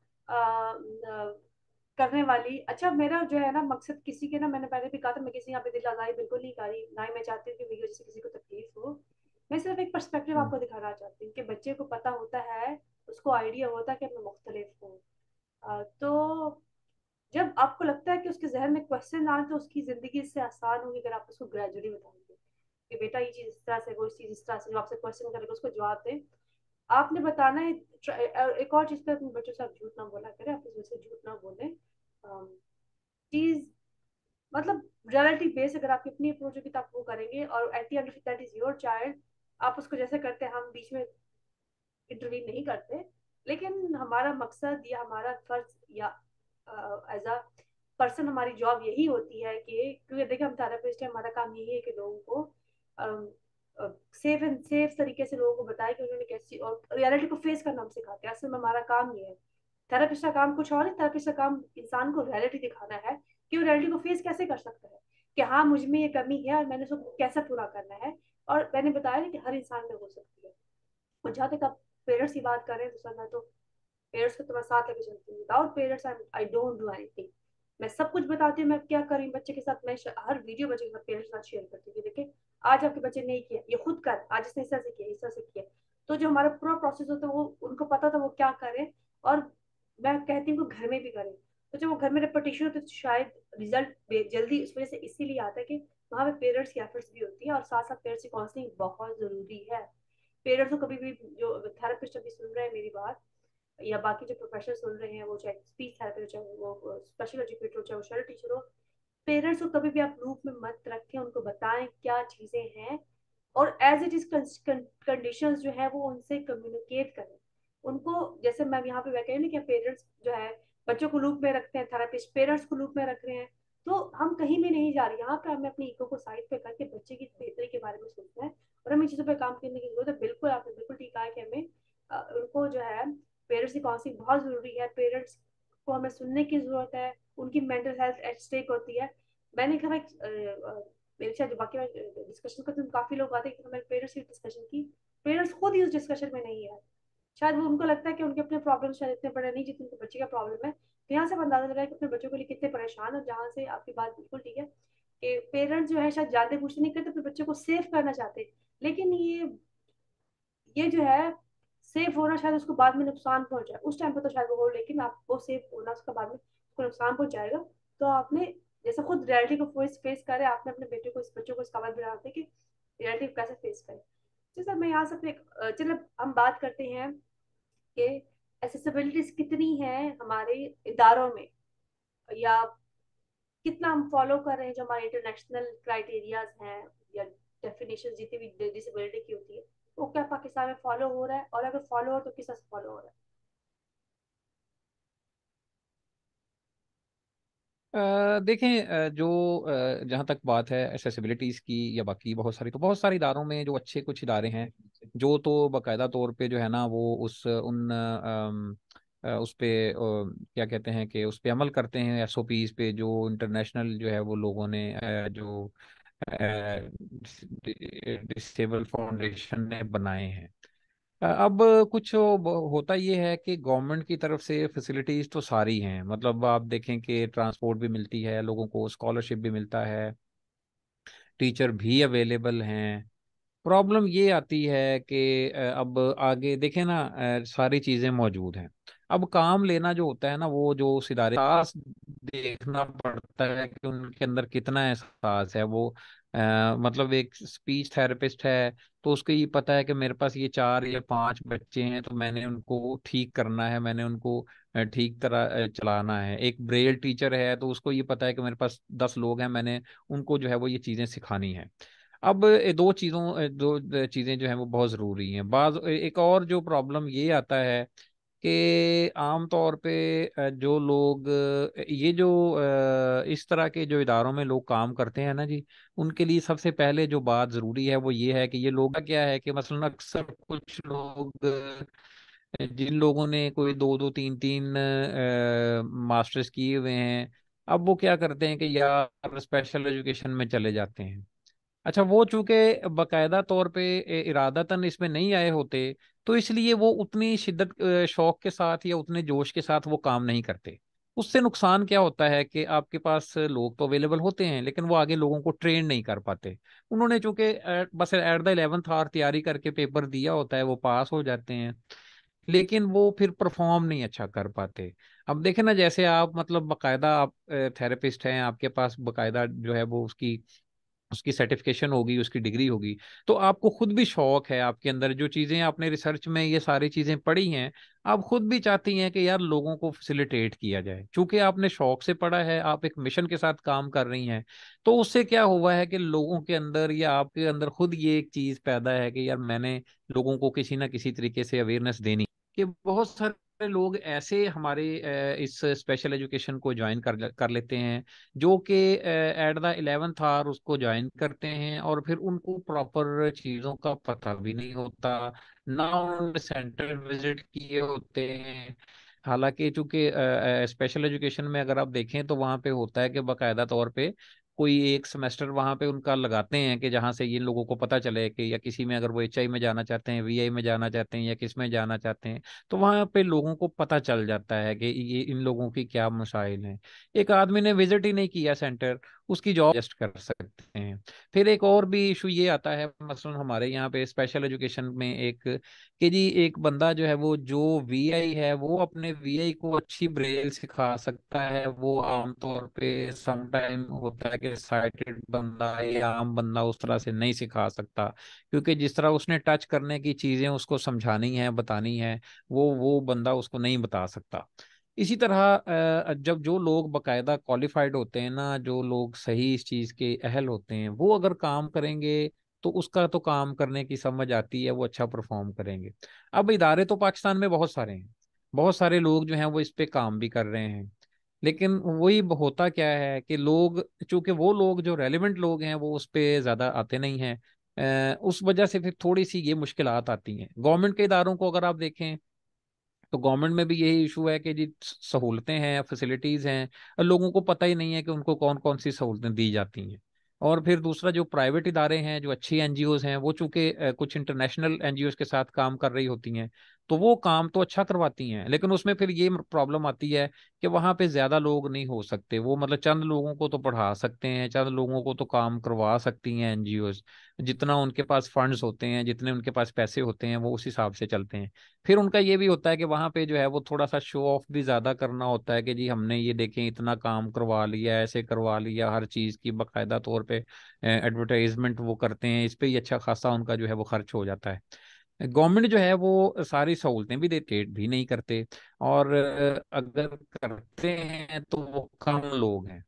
करने वाली, अच्छा मेरा जो है ना मकसद किसी के ना, मैंने पहले भी कहा था, मैं किसी यहाँ पे दिल आज़ारी बिल्कुल नहीं कर रही, ना ही मैं चाहती हूँ कि मेरी वजह से किसी को तकलीफ हो। मैं सिर्फ एक पर्सपेक्टिव हम्म। आपको दिखाना चाहती हूँ कि बच्चे को पता होता है, उसको आइडिया होता है कि मैं मुख्तलिफ हूँ। तो जब आपको लगता है कि उसके जहन में क्वेश्चन आए तो उसकी जिंदगी इससे आसान होगी अगर आप उसको ग्रेजुअली बताएंगे कि बेटा ये चीज इस तरह से, वो चीज इस तरह से, जो आपसे क्वेश्चन करेगा उसको जवाब दें। आपने बताना है। एक और चीज पे अपने बच्चों से आप झूठ ना बोला करें, आप उसमें से झूठ ना बोले। चीज मतलब रियलिटी बेस अगर आपकी अपनी अप्रोच होगी तो आप वो करेंगे, और at the end that is your child. आप उसको जैसे करते हैं, हम बीच में इंटरवीन नहीं करते, लेकिन हमारा मकसद या हमारा फर्ज या एज अ पर्सन हमारी जॉब यही होती है कि, क्योंकि देखिए हम थेरेपिस्ट है, हमारा काम यही है कि लोगों को सेफ एंड सेफ तरीके से लोगों को बताए कि उन्होंने कैसी, और रियलिटी को फेस करना हम सिखाते हैं। असल में हमारा काम ये है। थेरेपिस्ट का काम कुछ और है, थेरेपिस्ट का काम इंसान को रियलिटी दिखाना है कि वो रियलिटी को फेस कैसे कर सकता है, कि हाँ मुझ में ये कमी है और मैंने उसको कैसे पूरा करना है। और मैंने बताया ना कि हर इंसान में हो सकती है। और जहाँ तक आप पेरेंट्स की बात कर रहे हैं, तो सर मैं तो पेरेंट्स को तो मैं साथ लेके चलती हूँ। Without parents I don't do anything. मैं सब कुछ बताती हूँ मैं क्या कर रही हूँ बच्चे के साथ। मैं हर वीडियो बच्चे के साथ, पेरेंट्स के साथ शेयर करती हूँ कि देखिए आज आपके बच्चे ने किया, ये खुद कर, आज इसने इस तरह से किया, इस तरह से किया। तो जो हमारा पूरा प्रोसेस होता है वो उनको पता था वो क्या करें, और मैं कहती हूँ कि घर में भी करें। तो जब वो घर में रेपिटेशन होती है तो शायद रिजल्ट जल्दी उस वजह से इसीलिए आता है कि वहाँ पे पेरेंट्स की एफर्ट्स भी होती है, और साथ साथ पेरेंट्स की काउंसलिंग बहुत जरूरी है। पेरेंट्स को कभी भी, जो थेरेपिस्ट अभी सुन रहे हैं मेरी बात, या बाकी जो प्रोफेशनल सुन रहे हैं, वो चाहे स्पीच थेरेपी हो, चाहे वो स्पेशल एजुकेटर हो, चाहे वो शरट टीचर हो, पेरेंट्स को कभी भी आप लूप में मत रखें, उनको बताएं क्या चीजें हैं, और एज इट इज कंडीशंस जो है वो उनसे कम्युनिकेट करें उनको। जैसे मैं यहाँ पे कह रही हूँ कि पेरेंट्स जो है बच्चों को लूप में रखते हैं, थेरापिस्ट पेरेंट्स को लूप में रख रहे हैं, तो हम कहीं भी नहीं जा रहे। यहाँ पे हमें अपनी ईगो को साइड पे करके बच्चे की बेहतरी के बारे में सोचना है, और हमें चीजों पर काम करने की जरूरत है। बिल्कुल आपने बिल्कुल ठीक कहा कि हमें उनको जो है पेरेंट्स की काउंसलिंग बहुत जरूरी है। पेरेंट्स को हमें सुनने की जरूरत है, उनकी मेंटल हेल्थ एट स्टेक होती है। मैंने कहा मेरे साथ जो बाकी डिस्कशन करते हैं काफी लोग आते हैं कि मैंने पेरेंट्स की डिस्कशन की, पेरेंट्स खुद ही उस डिस्कशन में नहीं है। शायद वो उनको लगता है कि उनके अपने प्रॉब्लम शायद इतने बड़े नहीं जितने उनके बच्चे का प्रॉब्लम है। तो यहाँ से आप अंदाजा लगाए कि अपने बच्चों के लिए कितने परेशान है। जहाँ से आपकी बात बिल्कुल ठीक है कि पेरेंट्स जो है शायद जानते बूझते नहीं करते, अपने बच्चों को सेव करना चाहते हैं, लेकिन ये जो है सेफ होना शायद उसको बाद में नुकसान पहुंचाए। उस टाइम पे तो शायद वो हो, लेकिन आप वो सेफ होना उसका बाद में उसको नुकसान पहुंचाएगा। तो आपने जैसे खुद रियलिटी को फेस फेस करे, आपने अपने बेटे को, इस बच्चों को इस काबिल बनाते कि रियलिटी को कैसे फेस करे। जी सर, मैं यहाँ से चलो हम बात करते हैं कि एसेसिबिलिटीज कितनी है हमारे इदारों में, या कितना हम फॉलो कर रहे हैं जो हमारे इंटरनेशनल क्राइटेरियाज हैं, या डेफिनेशन जितनी भी डिसेबिलिटी की होती है, वो क्या पाकिस्तान में फॉलो हो रहा है, और अगर फॉलो हो तो किस तरह से फॉलो हो रहा है। देखें, जहाँ तक बात है एसेसिबिलिटीज़ की या बाकी बहुत सारे इदारों में जो अच्छे कुछ इदारे हैं जो तो बाकायदा तौर पे जो है ना वो उस पे क्या कहते हैं कि उस पे अमल करते हैं, एसओपीज पे जो इंटरनेशनल जो है वो लोगों ने जो डिसेबल फाउंडेशन ने बनाए हैं। अब कुछ होता ये है कि गवर्नमेंट की तरफ से फैसिलिटीज तो सारी हैं, मतलब आप देखें कि ट्रांसपोर्ट भी मिलती है लोगों को, स्कॉलरशिप भी मिलता है, टीचर भी अवेलेबल हैं। प्रॉब्लम ये आती है कि अब आगे देखें ना, सारी चीज़ें मौजूद हैं। अब काम लेना जो होता है ना, वो जो उस इदारे एहसास देखना पड़ता है कि उनके अंदर कितना एहसास है। वो मतलब एक स्पीच थेरेपिस्ट है तो उसको ये पता है कि मेरे पास ये 4 या 5 बच्चे हैं तो मैंने उनको ठीक करना है, मैंने उनको ठीक तरह चलाना है। एक ब्रेल टीचर है तो उसको ये पता है कि मेरे पास 10 लोग हैं, मैंने उनको जो है वो ये चीज़ें सिखानी है। अब दो चीजें जो हैं वो बहुत जरूरी हैं। एक और जो प्रॉब्लम ये आता है कि आम तौर पे जो लोग ये जो इस तरह के जो इदारों में लोग काम करते हैं ना जी, उनके लिए सबसे पहले जो बात ज़रूरी है वो ये है कि ये लोग का क्या है कि मसलन अक्सर कुछ लोग जिन लोगों ने कोई दो दो तीन तीन मास्टर्स किए हुए हैं, अब वो क्या करते हैं कि यार स्पेशल एजुकेशन में चले जाते हैं। अच्छा, वो चूंकि बकायदा तौर पे इरादतन इसमें नहीं आए होते, तो इसलिए वो उतनी शिद्दत शौक के साथ या उतने जोश के साथ वो काम नहीं करते। उससे नुकसान क्या होता है कि आपके पास लोग तो अवेलेबल होते हैं, लेकिन वो आगे लोगों को ट्रेन नहीं कर पाते। उन्होंने चूंकि बस एट द 11th आवर तैयारी करके पेपर दिया होता है, वो पास हो जाते हैं, लेकिन वो फिर परफॉर्म नहीं अच्छा कर पाते। अब देखें ना, जैसे आप मतलब बकायदा आप थेरेपिस्ट हैं, आपके पास बकायदा जो है वो उसकी उसकी सर्टिफिकेशन होगी, उसकी डिग्री होगी, तो आपको खुद भी शौक है, आपके अंदर जो चीजें आपने रिसर्च में ये सारी चीजें पढ़ी हैं, आप खुद भी चाहती हैं कि यार लोगों को फैसिलिटेट किया जाए। चूंकि आपने शौक से पढ़ा है, आप एक मिशन के साथ काम कर रही हैं, तो उससे क्या हुआ है कि लोगों के अंदर या आपके अंदर खुद ये एक चीज पैदा है कि यार मैंने लोगों को किसी ना किसी तरीके से अवेयरनेस देनी। कि बहुत सारे लोग ऐसे हमारे इस स्पेशल एजुकेशन को ज्वाइन कर कर लेते हैं, जो कि एट द 11th आवर उसको ज्वाइन करते हैं, और फिर उनको प्रॉपर चीज़ों का पता भी नहीं होता, ना उन्होंने सेंटर विजिट किए होते हैं। हालांकि चूंकि स्पेशल एजुकेशन में अगर आप देखें तो वहाँ पे होता है कि बाकायदा तौर पे कोई एक सेमेस्टर वहाँ पे उनका लगाते हैं कि जहाँ से ये लोगों को पता चले कि, या किसी में अगर वो एचआई में जाना चाहते हैं, वीआई में जाना चाहते हैं, या किस में जाना चाहते हैं, तो वहाँ पे लोगों को पता चल जाता है कि ये इन लोगों की क्या मसाइल हैं। एक आदमी ने विजिट ही नहीं किया सेंटर, उसकी जॉब एडजस्ट कर सकते हैं। फिर एक और भी इशू ये आता है, मसलन हमारे यहाँ पे स्पेशल एजुकेशन में एक, कि जी एक बंदा जो है वो जो वीआई है, वो अपने वीआई को अच्छी ब्रेल सिखा सकता है, वो आमतौर पे सम टाइम होता है कि साइटेड बंदा या आम बंदा उस तरह से नहीं सिखा सकता, क्योंकि जिस तरह उसने टच करने की चीजें उसको समझानी है, बतानी है, वो बंदा उसको नहीं बता सकता। इसी तरह जब जो लोग बकायदा क्वालिफाइड होते हैं ना, जो लोग सही इस चीज़ के अहल होते हैं, वो अगर काम करेंगे तो उसका तो काम करने की समझ आती है, वो अच्छा परफॉर्म करेंगे। अब इदारे तो पाकिस्तान में बहुत सारे हैं, बहुत सारे लोग जो हैं वो इस पे काम भी कर रहे हैं, लेकिन वही होता क्या है कि लोग, चूंकि वो लोग जो रेलिवेंट लोग हैं वो उस पे ज़्यादा आते नहीं हैं, उस वजह से फिर थोड़ी सी ये मुश्किलात आती हैं। गवर्नमेंट के इदारों को अगर आप देखें तो गवर्नमेंट में भी यही इशू है कि जी सहूलतें हैं, फैसिलिटीज हैं, और लोगों को पता ही नहीं है कि उनको कौन कौन सी सहूलतें दी जाती हैं। और फिर दूसरा, जो प्राइवेट इदारे हैं, जो अच्छी एनजीओज हैं, वो चूंकि कुछ इंटरनेशनल एनजीओज के साथ काम कर रही होती हैं, तो वो काम तो अच्छा करवाती हैं, लेकिन उसमें फिर ये प्रॉब्लम आती है कि वहाँ पे ज्यादा लोग नहीं हो सकते। वो मतलब चंद लोगों को तो पढ़ा सकते हैं, चंद लोगों को तो काम करवा सकती हैं एनजीओज। जितना उनके पास फंड्स होते हैं, जितने उनके पास पैसे होते हैं, वो उस हिसाब से चलते हैं। फिर उनका ये भी होता है कि वहां पे जो है वो थोड़ा सा शो ऑफ भी ज्यादा करना होता है कि जी हमने ये देखें इतना काम करवा लिया, ऐसे करवा लिया, हर चीज की बकायदा तौर पे एडवर्टाइजमेंट वो करते हैं, इस पे ही अच्छा खासा उनका जो है वो खर्च हो जाता है। गवर्नमेंट जो है वो सारी सहूलतें भी देते भी नहीं करते, और अगर करते हैं तो वो कम लोग हैं।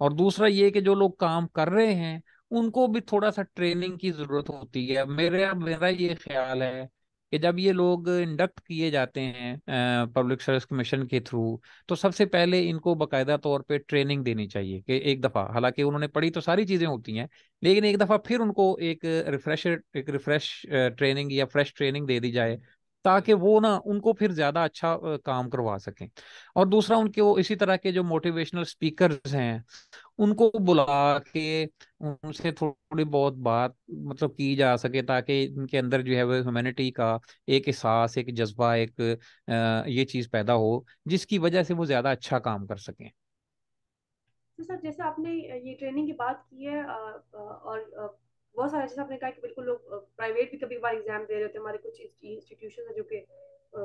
और दूसरा ये कि जो लोग काम कर रहे हैं उनको भी थोड़ा सा ट्रेनिंग की जरूरत होती है। मेरा मेरा ये ख्याल है कि जब ये लोग इंडक्ट किए जाते हैं पब्लिक सर्विस कमीशन के थ्रू, तो सबसे पहले इनको बकायदा तौर पे ट्रेनिंग देनी चाहिए कि एक दफ़ा, हालांकि उन्होंने पढ़ी तो सारी चीज़ें होती हैं, लेकिन एक दफ़ा फिर उनको एक रिफ्रेश ट्रेनिंग या फ्रेश ट्रेनिंग दे दी जाए, ताकि वो ना उनको फिर ज़्यादा अच्छा काम करवा सकें। और दूसरा, उनके वो इसी तरह के जो मोटिवेशनल स्पीकर्स हैं, उनको बुला के उनसे थोड़ी बहुत बात मतलब की जा सके, ताकि इनके अंदर जो है वो ह्यूमैनिटी का एक एहसास, एक जज्बा, एक ये चीज़ पैदा हो, जिसकी वजह से वो ज़्यादा अच्छा काम कर सकें। तो सर जैसे आपने ये ट्रेनिंग की बात की है, और बहुत सारे जैसे आपने कहा कि बिल्कुल लोग प्राइवेट भी कभी कभार एग्जाम दे रहे होते हैं, हमारे कुछ इंस्टीट्यूशन है जो कि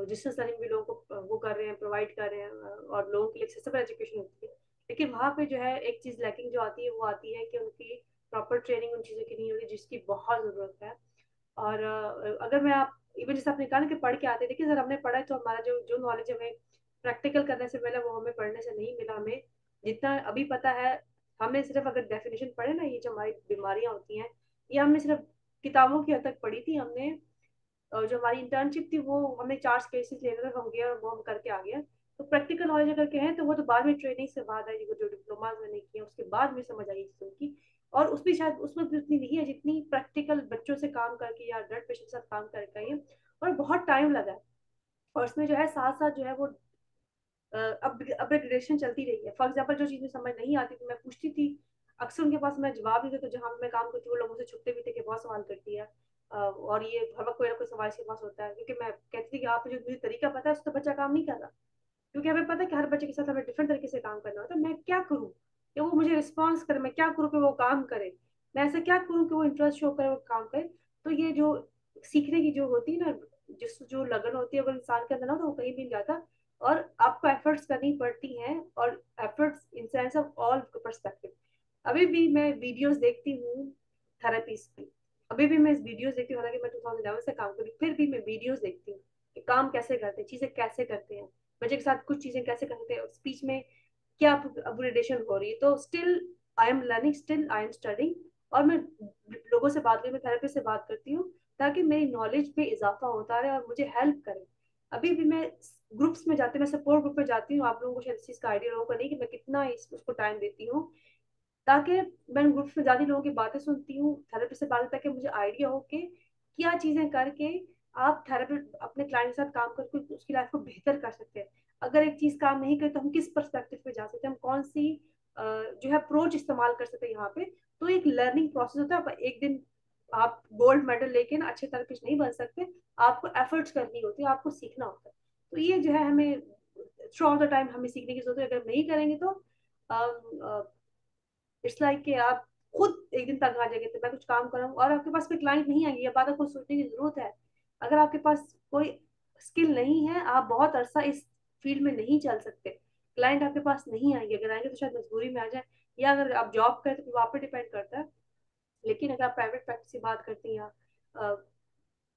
डिस्टेंस लर्निंग भी लोगों को वो कर रहे हैं, प्रोवाइड कर रहे हैं, और लोगों के लिए एक्सेसिबल एजुकेशन होती है। लेकिन वहाँ पे जो है एक चीज़ लैकिंग जो आती है वो आती है कि उनकी प्रॉपर ट्रेनिंग उन चीज़ों की नहीं होती जिसकी बहुत ज़रूरत है। और अगर मैं आप इवन जैसे आपने कहा ना कि पढ़ के आते हैं, देखिए सर हमने पढ़ा है तो हमारा जो जो नॉलेज हमें प्रैक्टिकल करने से पहले वो हमें पढ़ने से नहीं मिला। हमें जितना अभी पता है, हमने सिर्फ अगर डेफिनेशन पढ़े ना, ये जो हमारी बीमारियां होती हैं ये हमने सिर्फ किताबों की हद तक पढ़ी थी। हमने जो हमारी इंटर्नशिप थी वो हमें 4 केसेस लेने थे, हम गए और वो हम करके आ गए। तो प्रैक्टिकल नॉलेज अगर कहें तो वो तो बाद में ट्रेनिंग से बाद आई, जो डिप्लोमाज मैंने किए उसके बाद में समझ आई चीज़ों की। और उसमें शायद उसमें भी उतनी नहीं है जितनी प्रैक्टिकल बच्चों से काम करके या ब्लड पेशेंट के साथ काम करके आई है। और बहुत टाइम लगा है। और उसमें जो है साथ साथ जो है वो अपग्रेडेशन चलती रही है। फॉर एग्जाम्पल जो चीज़ में समझ नहीं आती थी मैं पूछती थी, अक्सर उनके पास मैं जवाब नहीं देता, तो जहाँ मैं काम करती हूँ वो लोगों से छुपते भी थे कि बहुत सवाल करती है। और ये हर वक्त कोई ना कोई सवाल इसके पास होता है, क्योंकि मैं कहती थी कि आप जो मुझे तरीका पता है उस तो बच्चा काम नहीं कर रहा। क्योंकि हमें पता है कि हर बच्चे के साथ हमें डिफरेंट तरीके से काम करना होता है। मैं क्या करूँ कि वो मुझे रिस्पॉन्स करे, मैं क्या करूँ कि वो काम करे, मैं ऐसा क्या करूँ कि वो इंटरेस्ट शो करे, वो काम करे। तो ये जो सीखने की जो होती है ना, जिस जो लगन होती है अगर इंसान के अंदर ना, तो वो कहीं भी नहीं जाता। और आपको एफर्ट्स करनी पड़ती हैं, और efforts in sense of all perspective. अभी भी मैं वीडियोस देखती हूँ थेरेपीज की, अभी भी मैं वीडियोस देखती हूँ, हालांकि मैं 2011 से काम करी, फिर भी मैं वीडियोस देखती हूँ कि काम कैसे करते हैं, चीजें कैसे करते हैं, बच्चे के साथ कुछ चीजें कैसे कर सकते हैं, स्पीच में क्या अपग्रेडेशन हो रही है। तो still I am learning, still I am studying. और मैं लोगों से बात करती, मैं थेरेपिस्ट से बात करती हूँ ताकि मेरी नॉलेज में इजाफा होता रहे और मुझे हेल्प करे। अभी भी मैं ग्रुप्स में जाती हूँ, मैं सपोर्ट ग्रुप में जाती हूँ, आप लोगों को शायद इस चीज का आइडिया होगा नहीं कि मैं कितना उसको टाइम देती हूँ, ताकि मैं ग्रुप्स में ज्यादा लोगों की बातें सुनती हूँ, थेरेपिस्ट से बात ताकि मुझे आइडिया हो कि क्या चीजें करके आप थेरेपी अपने क्लाइंट के साथ काम करके उसकी लाइफ को बेहतर कर सकते हैं। अगर एक चीज काम नहीं करे तो हम किस पर्सपेक्टिव पे जा सकते हैं, हम कौन सी जो है अप्रोच इस्तेमाल कर सकते हैं यहाँ पे। तो एक लर्निंग प्रोसेस होता है। एक दिन आप गोल्ड मेडल लेके ना अच्छे थेरेपिस्ट नहीं बन सकते, आपको एफर्ट्स करनी होती है, आपको सीखना होता है। तो ये जो है हमें थ्रू आउट द टाइम हमें सीखने की जरूरत है। अगर नहीं करेंगे तो इट्स लाइक कि आप खुद एक दिन तक आ जाएंगे तो मैं कुछ काम कर रहा हूँ और आपके पास कोई क्लाइंट नहीं आएंगे, या बात आपको सोचने की जरूरत है। अगर आपके पास कोई स्किल नहीं है, आप बहुत अरसा इस फील्ड में नहीं चल सकते, क्लाइंट आपके पास नहीं आएंगे, अगर आएंगे तो शायद मजबूरी में आ जाए, या अगर आप जॉब करें तो आप पे डिपेंड करता है। लेकिन अगर आप प्राइवेट प्रैक्टिस की बात करते हैं या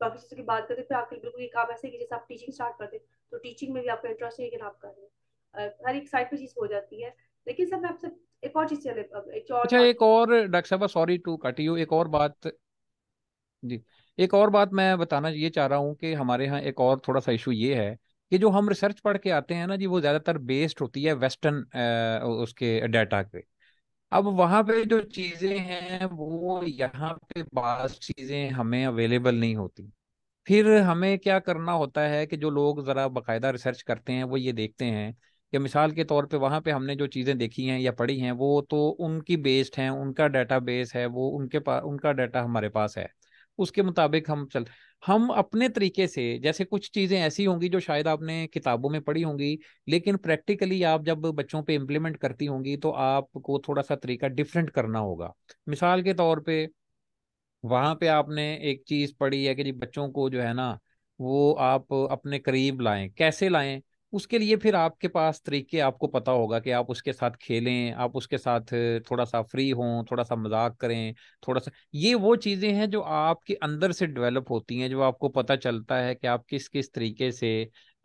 बाकी चीज़ों की बात करते हैं, फिर आपके बिल्कुल ये काम ऐसे कि जैसे आप टीचिंग स्टार्ट करते हैं तो टीचिंग में भी आपका इंटरेस्ट है, लेकिन आप कर रहे हैं हर एक साइड पे चीज़ हो जाती है। लेकिन सब मैं आपसे एक और चीज़ चले, एक और अच्छा, बात। एक और डॉक्टर साहब, सॉरी टू कट यू, एक और बात। जी, एक और बात मैं बताना ये चाह रहा हूँ कि हमारे यहाँ एक और थोड़ा सा इशू ये है कि जो हम रिसर्च पढ़ के आते हैं ना जी, वो ज़्यादातर बेस्ड होती है वेस्टर्न उसके डाटा पे। अब वहाँ पे जो चीज़ें हैं वो यहाँ पे बास चीज़ें हमें अवेलेबल नहीं होती। फिर हमें क्या करना होता है कि जो लोग ज़रा बाकायदा रिसर्च करते हैं वो ये देखते हैं कि मिसाल के तौर पे वहाँ पे हमने जो चीज़ें देखी हैं या पढ़ी हैं वो तो उनकी बेस्ड हैं, उनका डाटा बेस है, वो उनके पास उनका डाटा हमारे पास है, उसके मुताबिक हम अपने तरीके से, जैसे कुछ चीज़ें ऐसी होंगी जो शायद आपने किताबों में पढ़ी होंगी, लेकिन प्रैक्टिकली आप जब बच्चों पे इम्प्लीमेंट करती होंगी तो आपको थोड़ा सा तरीका डिफरेंट करना होगा। मिसाल के तौर पे वहां पे आपने एक चीज पढ़ी है कि जी बच्चों को जो है ना वो आप अपने करीब लाएं, कैसे लाएं, उसके लिए फिर आपके पास तरीके आपको पता होगा कि आप उसके साथ खेलें, आप उसके साथ थोड़ा सा फ्री हों, थोड़ा सा मजाक करें, थोड़ा सा। ये वो चीजें हैं जो आपके अंदर से डेवलप होती हैं, जो आपको पता चलता है कि आप किस किस तरीके से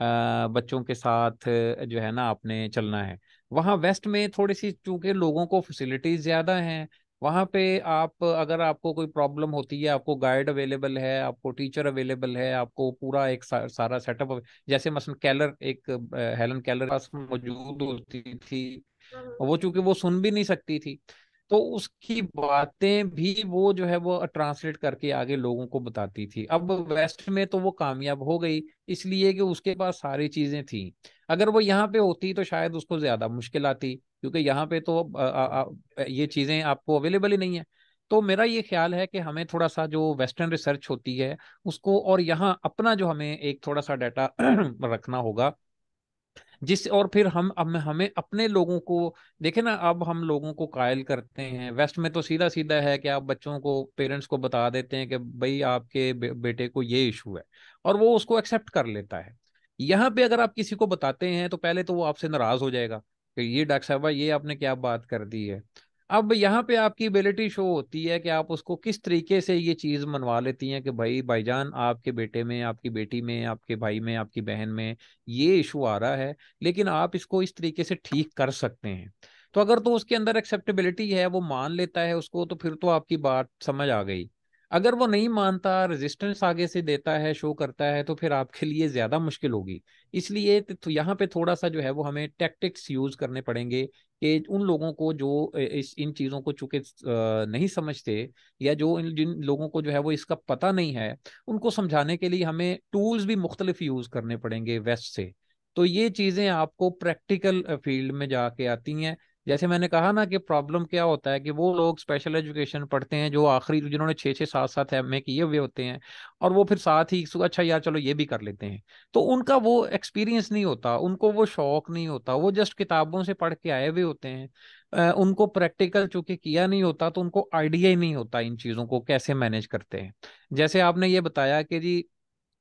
बच्चों के साथ जो है ना आपने चलना है। वहाँ वेस्ट में थोड़ी सी चूंकि लोगों को फैसिलिटीज ज्यादा हैं, वहां पे आप अगर आपको कोई प्रॉब्लम होती है, आपको गाइड अवेलेबल है, आपको टीचर अवेलेबल है, आपको पूरा एक सारा सेटअप, जैसे मसलन केलर, एक हेलन केलर पास मौजूद होती थी, वो चूंकि वो सुन भी नहीं सकती थी, तो उसकी बातें भी वो जो है वो ट्रांसलेट करके आगे लोगों को बताती थी। अब वेस्ट में तो वो कामयाब हो गई इसलिए कि उसके पास सारी चीजें थी। अगर वो यहाँ पे होती तो शायद उसको ज्यादा मुश्किल आती, क्योंकि यहाँ पे तो ये चीजें आपको अवेलेबल ही नहीं है। तो मेरा ये ख्याल है कि हमें थोड़ा सा जो वेस्टर्न रिसर्च होती है उसको, और यहाँ अपना जो हमें एक थोड़ा सा डाटा रखना होगा, जिस और फिर हम अब हमें अपने लोगों को देखे ना। अब हम लोगों को कायल करते हैं, वेस्ट में तो सीधा सीधा है कि आप बच्चों को, पेरेंट्स को बता देते हैं कि भाई आपके बेटे को ये इशू है, और वो उसको एक्सेप्ट कर लेता है। यहाँ पे अगर आप किसी को बताते हैं तो पहले तो वो आपसे नाराज हो जाएगा कि ये डॉक्टर साहब ये आपने क्या बात कर दी है। अब यहाँ पे आपकी एबिलिटी शो होती है कि आप उसको किस तरीके से ये चीज मनवा लेती हैं कि भाई भाईजान आपके बेटे में, आपकी बेटी में, आपके भाई में, आपकी बहन में ये इशू आ रहा है, लेकिन आप इसको इस तरीके से ठीक कर सकते हैं। तो अगर तो उसके अंदर एक्सेप्टेबिलिटी है, वो मान लेता है उसको, तो फिर तो आपकी बात समझ आ गई। अगर वो नहीं मानता, रेजिस्टेंस आगे से देता है, शो करता है, तो फिर आपके लिए ज्यादा मुश्किल होगी। इसलिए तो यहाँ पे थोड़ा सा जो है वो हमें टैक्टिक्स यूज करने पड़ेंगे कि उन लोगों को जो इन चीजों को चूंकि नहीं समझते, या जो जिन लोगों को जो है वो इसका पता नहीं है, उनको समझाने के लिए हमें टूल्स भी मुख्तलिफ यूज करने पड़ेंगे वेस्ट से। तो ये चीजें आपको प्रैक्टिकल फील्ड में जाके आती हैं। जैसे मैंने कहा ना कि प्रॉब्लम क्या होता है कि वो लोग स्पेशल एजुकेशन पढ़ते हैं जो आखिरी, जिन्होंने 6 6 7 7 एमए किए हुए होते हैं, और वो फिर साथ ही अच्छा यार चलो ये भी कर लेते हैं, तो उनका वो एक्सपीरियंस नहीं होता, उनको वो शौक नहीं होता, वो जस्ट किताबों से पढ़ के आए हुए होते हैं। उनको प्रैक्टिकल चूंकि किया नहीं होता, तो उनको आइडिया ही नहीं होता इन चीज़ों को कैसे मैनेज करते हैं। जैसे आपने ये बताया कि जी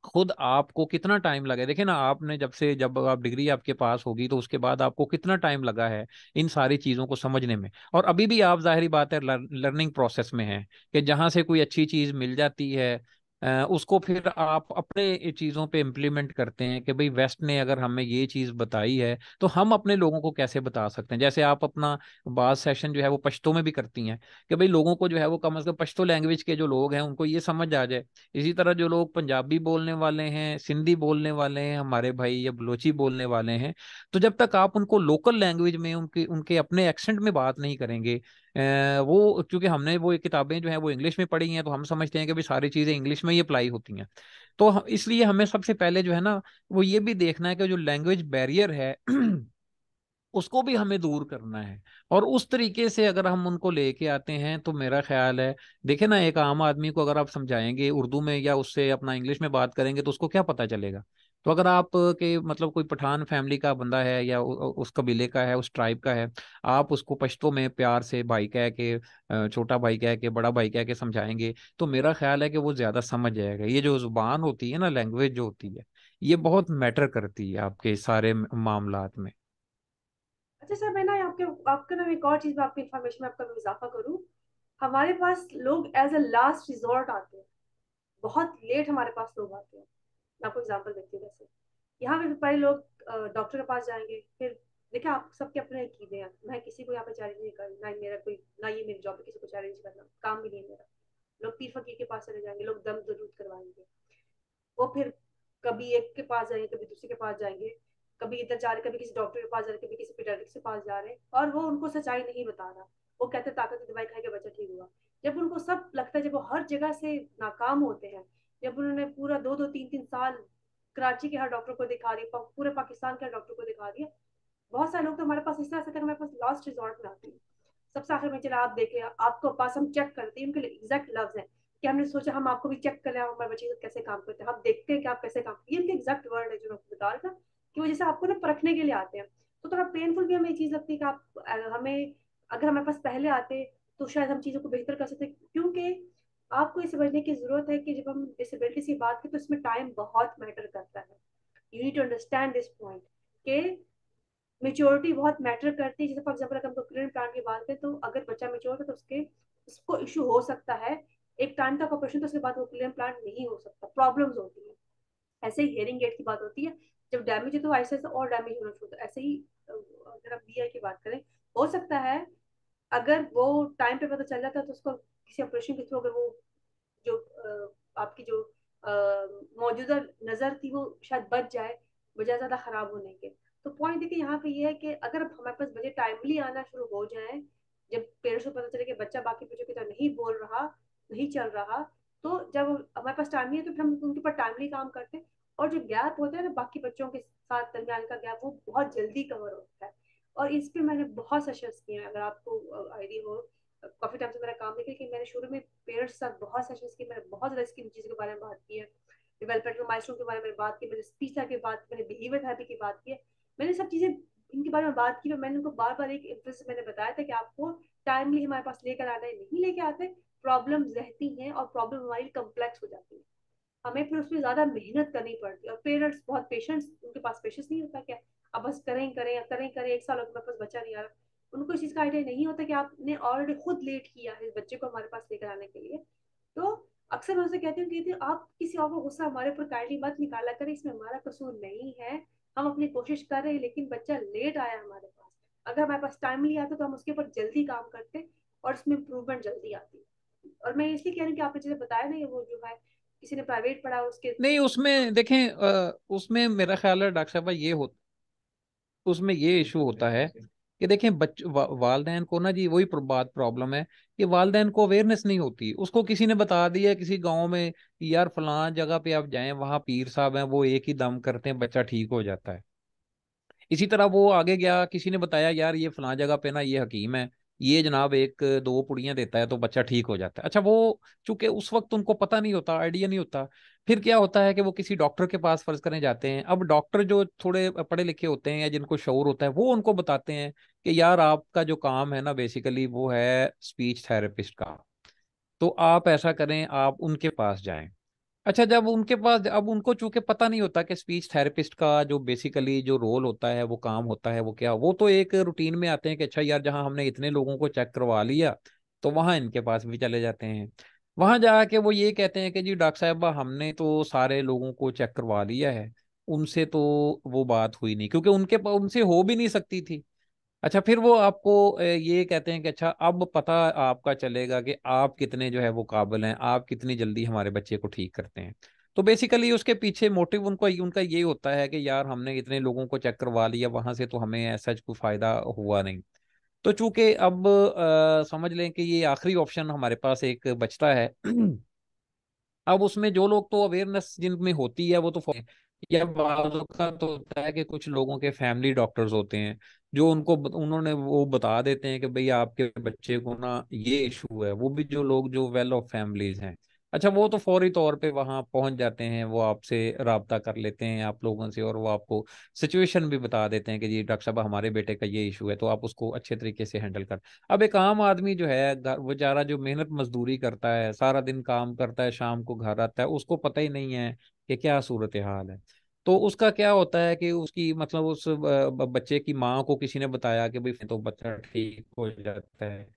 खुद आपको कितना टाइम लगा, देखिए ना, आपने जब आप डिग्री आपके पास होगी तो उसके बाद आपको कितना टाइम लगा है इन सारी चीजों को समझने में, और अभी भी आप जाहिर बात है लर्निंग प्रोसेस में हैं, कि जहां से कोई अच्छी चीज मिल जाती है उसको फिर आप अपने चीजों पे इम्प्लीमेंट करते हैं कि भाई वेस्ट ने अगर हमें ये चीज बताई है तो हम अपने लोगों को कैसे बता सकते हैं। जैसे आप अपना बात सेशन जो है वो पश्तो में भी करती हैं, कि भाई लोगों को जो है वो कम से कम पश्तो लैंग्वेज के जो लोग हैं उनको ये समझ आ जाए। इसी तरह जो लोग पंजाबी बोलने वाले हैं, सिंधी बोलने वाले हैं हमारे भाई, या बलोची बोलने वाले हैं, तो जब तक आप उनको लोकल लैंग्वेज में उनके उनके अपने एक्सेंट में बात नहीं करेंगे, वो क्योंकि हमने वो किताबें जो हैं वो इंग्लिश में पढ़ी हैं, तो हम समझते हैं कि भाई सारी चीज़ें इंग्लिश में ही अप्लाई होती हैं। तो इसलिए हमें सबसे पहले जो है ना वो ये भी देखना है कि जो लैंग्वेज बैरियर है उसको भी हमें दूर करना है। और उस तरीके से अगर हम उनको लेके आते हैं तो मेरा ख्याल है, देखे ना, एक आम आदमी को अगर आप समझाएंगे उर्दू में या उससे अपना इंग्लिश में बात करेंगे तो उसको क्या पता चलेगा। तो अगर आप के मतलब कोई पठान फैमिली का बंदा है या उस कबीले का है, उस ट्राइब का है, आप उसको पश्तो में प्यार से भाई कह के, छोटा भाई कह के, बड़ा भाई कह के समझाएंगे, तो मेरा ख्याल है कि वो ज्यादा समझ जाएगा। ये जो जुबान होती है ना, लैंग्वेज जो होती है, ये बहुत मैटर करती है आपके सारे मामलात में। अच्छा सर, मैं ना आपके आपके ना एक और चीज में आपकी इन्फॉर्मेशन में आपका भी इजाफा करूँ। हमारे पास लोग एज अ लास्ट रिजॉर्ट आते हैं, बहुत लेट हमारे पास लोग आते हैं। मैं आपको एग्जांपल देती हूँ। जैसे यहाँ पे पहले लोग डॉक्टर के पास जाएंगे, फिर देखिए आप सबके अपने अकीदे हैं, मैं किसी को यहाँ पे चैलेंज नहीं कर, ना ही मेरा कोई, ना ये मेरी जॉब है किसी को चैलेंज करना, काम भी नहीं है मेरा। लोग पीर फकीर के पास चले जाएंगे, लोग दम दरूद करवाएंगे, वो फिर कभी एक के पास जाएंगे, कभी दूसरे के पास जाएंगे, कभी इधर जा रहे, कभी किसी डॉक्टर के पास जा रहे, कभी किसी पीडियाट्रिक्स के पास जा रहे, और वो उनको सच्चाई नहीं बता रहा। वो कहते ताकत की दवाई खाए के बच्चा ठीक हुआ। जब उनको सब लगता है, जब वो हर जगह से नाकाम होते हैं, जब उन्होंने पूरा 2 2 3 3 साल कराची के हर डॉक्टर को दिखा दिया, पूरे पाकिस्तान के हर डॉक्टर को दिखा दिया, बहुत सारे लोग तो हमारे पास इस तरह से हमारे पास लास्ट रिजॉर्ट में आते हैं। सबसे आखिर में चला आप देखें, आपको पास हम चेक करते हैं, उनके एग्जैक्ट लफ्ज है कि हमने सोचा हम आपको भी चेक कर लें हमारे बच्चे कैसे काम करते हैं, हम देखते हैं कि आप कैसे काम, ये उनके एग्जैक्ट वर्ड है जो मैं बता रहा था, कि वो जैसे आपको ना परखने के लिए आते हैं। तो थोड़ा पेनफुल भी हमें ये चीज लगती है कि आप हमें, अगर हमारे पास पहले आते तो शायद हम चीजों को बेहतर कर सकते, क्योंकि आपको ये समझने की जरूरत है कि जब हम डिसेबिलिटी की बात करें तो इसमें टाइम बहुत मैटर करता है। You need to understand this point कि मेच्योरिटी बहुत मैटर करती है। जैसे फॉर एग्जाम्पल अगर हम क्लिनिकल प्लान की बात करें, तो अगर बच्चा मेच्योर है तो उसको इशू हो सकता है, एक टाइम तक ऑपरेशन, तो उसके बाद वो क्लिनिकल प्लान नहीं हो सकता, प्रॉब्लम्स होती है। ऐसे ही हेयरिंग एड की बात होती है, जब डैमेज है तो ऐसे ऐसे और डैमेज होना शुरू होता है। ऐसे ही अगर हम बीआई की बात करें, हो सकता है अगर वो टाइम पे पता चल जाता है तो उसको किसी ऑपरेशन के थ्रू, अगर वो जो आपकी जो मौजूदा नजर थी वो शायद बच जाए, बजाय ज्यादा खराब होने के। तो पॉइंट देखिए यहाँ पे ये है कि अगर हमारे पास बजट टाइमली आना शुरू हो जाए, जब पेरेंट्स को पता चले कि बच्चा बाकी बच्चों की तरह नहीं बोल रहा, नहीं चल रहा, तो जब हमारे पास टाइम नहीं है तो फिर हम उनके ऊपर टाइमली काम करते हैं। और जो गैप होता है ना बाकी बच्चों के साथ दरमियान का गैप, वो बहुत जल्दी कवर होता है। और इस पे मैंने बहुत सेशंस किए हैं, अगर आपको आइडिया हो, काफी टाइम से मेरा काम है कि मैंने शुरू में पेरेंट्स के साथ बहुत सेशंस किए, मैंने बहुत ज्यादा इसकी चीज़ों के बारे में बात की है, डेवलपमेंटल माइलस्टोन के बारे में बात की, मैंने स्पीच थेरेपी की बात, मैंने बिहेवियर थेरेपी की बात की है, मैंने सब चीजें इनके बारे में बात की। और मैंने उनको बार बार एक इंटरेस्ट मैंने बताया था कि आपको टाइमली हमारे पास लेकर आना है, नहीं लेके आते प्रॉब्लम रहती हैं, और प्रॉब्लम हमारी कम्प्लेक्स हो जाती है, हमें फिर उसमें ज्यादा मेहनत करनी पड़ती है। और पेरेंट्स बहुत पेशेंस, उनके पास पेशेंस नहीं होता, क्या अब बस करें करें करें करें, 1 साल हो गया मेरे पास बच्चा नहीं आ रहा, उनको इस चीज का आइडिया नहीं होता कि आपने ऑलरेडी खुद लेट किया है इस बच्चे को हमारे पास लेकर आने के लिए। तो अक्सर मैं उनसे कहती हूँ आप किसी और को गुस्सा हमारे ऊपर काइंडली मत निकाला करें, इसमें हमारा कसूर नहीं है, हम अपनी कोशिश कर रहे हैं, लेकिन बच्चा लेट आया हमारे पास, अगर हमारे पास टाइमली आता तो हम उसके ऊपर जल्दी काम करते और उसमें इम्प्रूवमेंट जल्दी आती। और मैं इसलिए कह रही हूँ कि आपने जैसे बताया ना, ये वो जो है किसी ने प्राइवेट पढ़ा उसके। नहीं, उसमें देखें, उसमें मेरा ख्याल है डॉक्टर साहब ये हो, उसमें ये इशू होता है कि देखें वालदैन को ना जी वही बात प्रॉब्लम है कि वालदैन को अवेयरनेस नहीं होती। उसको किसी ने बता दिया किसी गांव में कि यार फलां जगह पे आप जाएं, वहां पीर साहब हैं, वो एक ही दम करते हैं, बच्चा ठीक हो जाता है। इसी तरह वो आगे गया, किसी ने बताया यार ये फलां जगह पे ना ये हकीम है, ये जनाब एक दो पुड़ियां देता है तो बच्चा ठीक हो जाता है। अच्छा, वो चूंकि उस वक्त उनको पता नहीं होता, आइडिया नहीं होता, फिर क्या होता है कि वो किसी डॉक्टर के पास फर्ज करने जाते हैं। अब डॉक्टर जो थोड़े पढ़े लिखे होते हैं या जिनको शऊर होता है, वो उनको बताते हैं कि यार आपका जो काम है ना बेसिकली वो है स्पीच थेरेपिस्ट का, तो आप ऐसा करें, आप उनके पास जाएं। अच्छा, जब उनके पास, अब उनको चूंकि पता नहीं होता कि स्पीच थेरेपिस्ट का जो बेसिकली जो रोल होता है, वो काम होता है, वो क्या, वो तो एक रूटीन में आते हैं कि अच्छा यार जहां हमने इतने लोगों को चेक करवा लिया तो वहां इनके पास भी चले जाते हैं। वहां जाके वो ये कहते हैं कि जी डॉक्टर साहब हमने तो सारे लोगों को चेक करवा लिया है, उनसे तो वो बात हुई नहीं, क्योंकि उनसे हो भी नहीं सकती थी। अच्छा, फिर वो आपको ये कहते हैं कि अच्छा अब पता आपका चलेगा कि आप कितने जो है वो काबिल हैं, आप कितनी जल्दी हमारे बच्चे को ठीक करते हैं। तो बेसिकली उसके पीछे मोटिव उनको उनका ये होता है कि यार हमने इतने लोगों को चेक करवा लिया, वहां से तो हमें ऐसा कोई फायदा हुआ नहीं। तो चूंकि अब समझ लें कि ये आखिरी ऑप्शन हमारे पास एक बचता है। अब उसमें जो लोग तो अवेयरनेस जिनमें होती है वो तो या बाज़ों का तो होता है कि कुछ लोगों के फैमिली डॉक्टर्स होते हैं जो उन्होंने वो बता देते हैं कि भाई आपके बच्चे को ना ये इशू है, वो भी जो लोग जो वेल ऑफ फैमिलीज हैं। अच्छा, वो तो फौरी तौर पे वहां पहुंच जाते हैं, वो आपसे राब्ता कर लेते हैं आप लोगों से, और वो आपको सिचुएशन भी बता देते हैं कि जी डॉक्टर साहब हमारे बेटे का ये इशू है, तो आप उसको अच्छे तरीके से हैंडल कर। अब एक आम आदमी जो है वो बेचारा जो मेहनत मजदूरी करता है, सारा दिन काम करता है, शाम को घर आता है, उसको पता ही नहीं है कि क्या सूरत हाल है। तो उसका क्या होता है कि उसकी मतलब उस बच्चे की माँ को किसी ने बताया कि भाई तो बच्चा ठीक हो जाता है,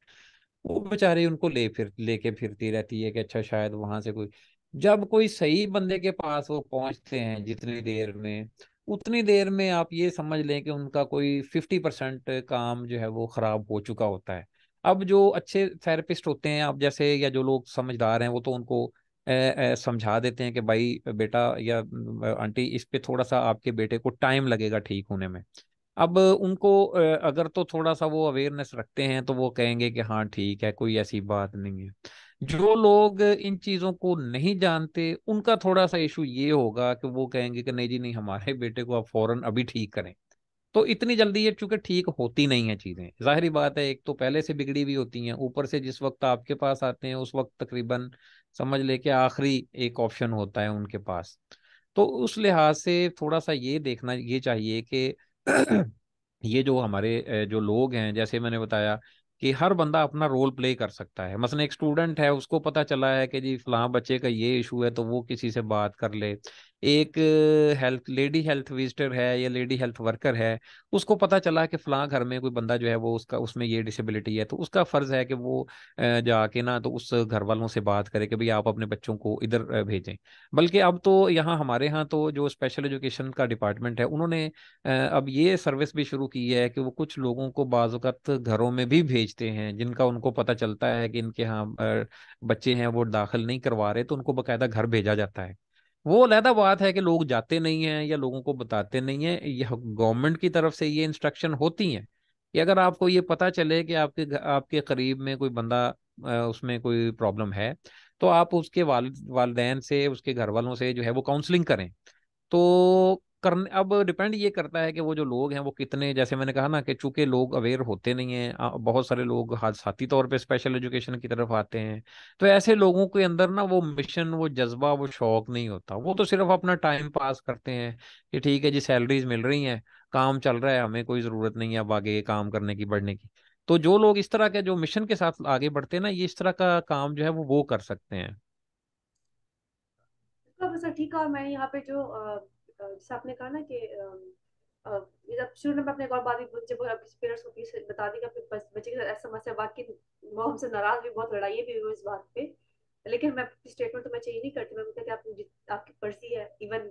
वो बेचारी उनको लेके फिरती रहती है कि अच्छा शायद वहां से कोई, जब कोई सही बंदे के पास वो पहुंचते हैं जितनी देर में, उतनी देर में आप ये समझ लें कि उनका कोई 50% काम जो है वो खराब हो चुका होता है। अब जो अच्छे थेरेपिस्ट होते हैं, अब जैसे या जो लोग समझदार हैं, वो तो उनको समझा देते हैं कि भाई बेटा या आंटी इस पे थोड़ा सा आपके बेटे को टाइम लगेगा ठीक होने में। अब उनको अगर तो थोड़ा सा वो अवेयरनेस रखते हैं तो वो कहेंगे कि हाँ ठीक है, कोई ऐसी बात नहीं है। जो लोग इन चीजों को नहीं जानते उनका थोड़ा सा इशू ये होगा कि वो कहेंगे कि नहीं जी नहीं, हमारे बेटे को आप फौरन अभी ठीक करें। तो इतनी जल्दी ये चूंकि ठीक होती नहीं है चीजें, जाहिर बात है, एक तो पहले से बिगड़ी हुई होती हैं, ऊपर से जिस वक्त आपके पास आते हैं उस वक्त तकरीबन समझ लेके आखिरी एक ऑप्शन होता है उनके पास। तो उस लिहाज से थोड़ा सा ये देखना ये चाहिए कि ये जो हमारे जो लोग हैं, जैसे मैंने बताया कि हर बंदा अपना रोल प्ले कर सकता है। मसलन एक स्टूडेंट है, उसको पता चला है कि जी फलां बच्चे का ये इशू है, तो वो किसी से बात कर ले। एक हेल्थ विजिटर है या लेडी हेल्थ वर्कर है, उसको पता चला कि फलां घर में कोई बंदा जो है वो उसका उसमें ये डिसेबिलिटी है, तो उसका फर्ज है कि वो जाके ना तो उस घर वालों से बात करे कि भाई आप अपने बच्चों को इधर भेजें। बल्कि अब तो यहाँ हमारे यहाँ तो जो स्पेशल एजुकेशन का डिपार्टमेंट है, उन्होंने अब ये सर्विस भी शुरू की है कि वो कुछ लोगों को बाज़-औक़ात घरों में भी भेजते हैं जिनका उनको पता चलता है कि इनके यहाँ बच्चे हैं वो दाखिल नहीं करवा रहे, तो उनको बकायदा घर भेजा जाता है। वो अलहदा बात है कि लोग जाते नहीं हैं या लोगों को बताते नहीं हैं। यह गवर्नमेंट की तरफ से ये इंस्ट्रक्शन होती हैं कि अगर आपको ये पता चले कि आपके करीब में कोई बंदा उसमें कोई प्रॉब्लम है, तो आप उसके वालिदैन से, उसके घर वालों से जो है वो काउंसलिंग करें। तो करने अब डिपेंड ये करता है कि वो जो लोग हैं वो कितने, जैसे मैंने कहा ना कि चूंकि लोग अवेयर होते नहीं हैं, बहुत सारे लोग हादसाती तौर पे स्पेशल एजुकेशन की तरफ आते हैं। तो ऐसे लोगों के अंदर ना वो मिशन, वो जज्बा, वो शौक नहीं होता, वो तो सिर्फ अपना टाइम पास करते हैं कि ठीक है जी सैलरीज मिल रही हैं, काम चल रहा है, हमें कोई ज़रूरत नहीं है अब आगे काम करने की, बढ़ने की। तो जो लोग इस तरह के जो मिशन के साथ आगे बढ़ते हैं ना, ये इस तरह का काम जो है वो कर सकते हैं। तो बस ठीक है। और मैं यहाँ पे जो जैसे आपने कहा ना कि ये जब शुरू में अपने एक और बात भी जब किसी पेरेंट्स को पीछे बता दी कि अपने बच्चे के साथ ऐसा समस्या, बात की वो हमसे नाराज भी बहुत, लड़ाई भी हुई इस बात पे। लेकिन मैं स्टेटमेंट तो मैं चेंज नहीं करती, मैं कहती आप आपकी मर्जी है। इवन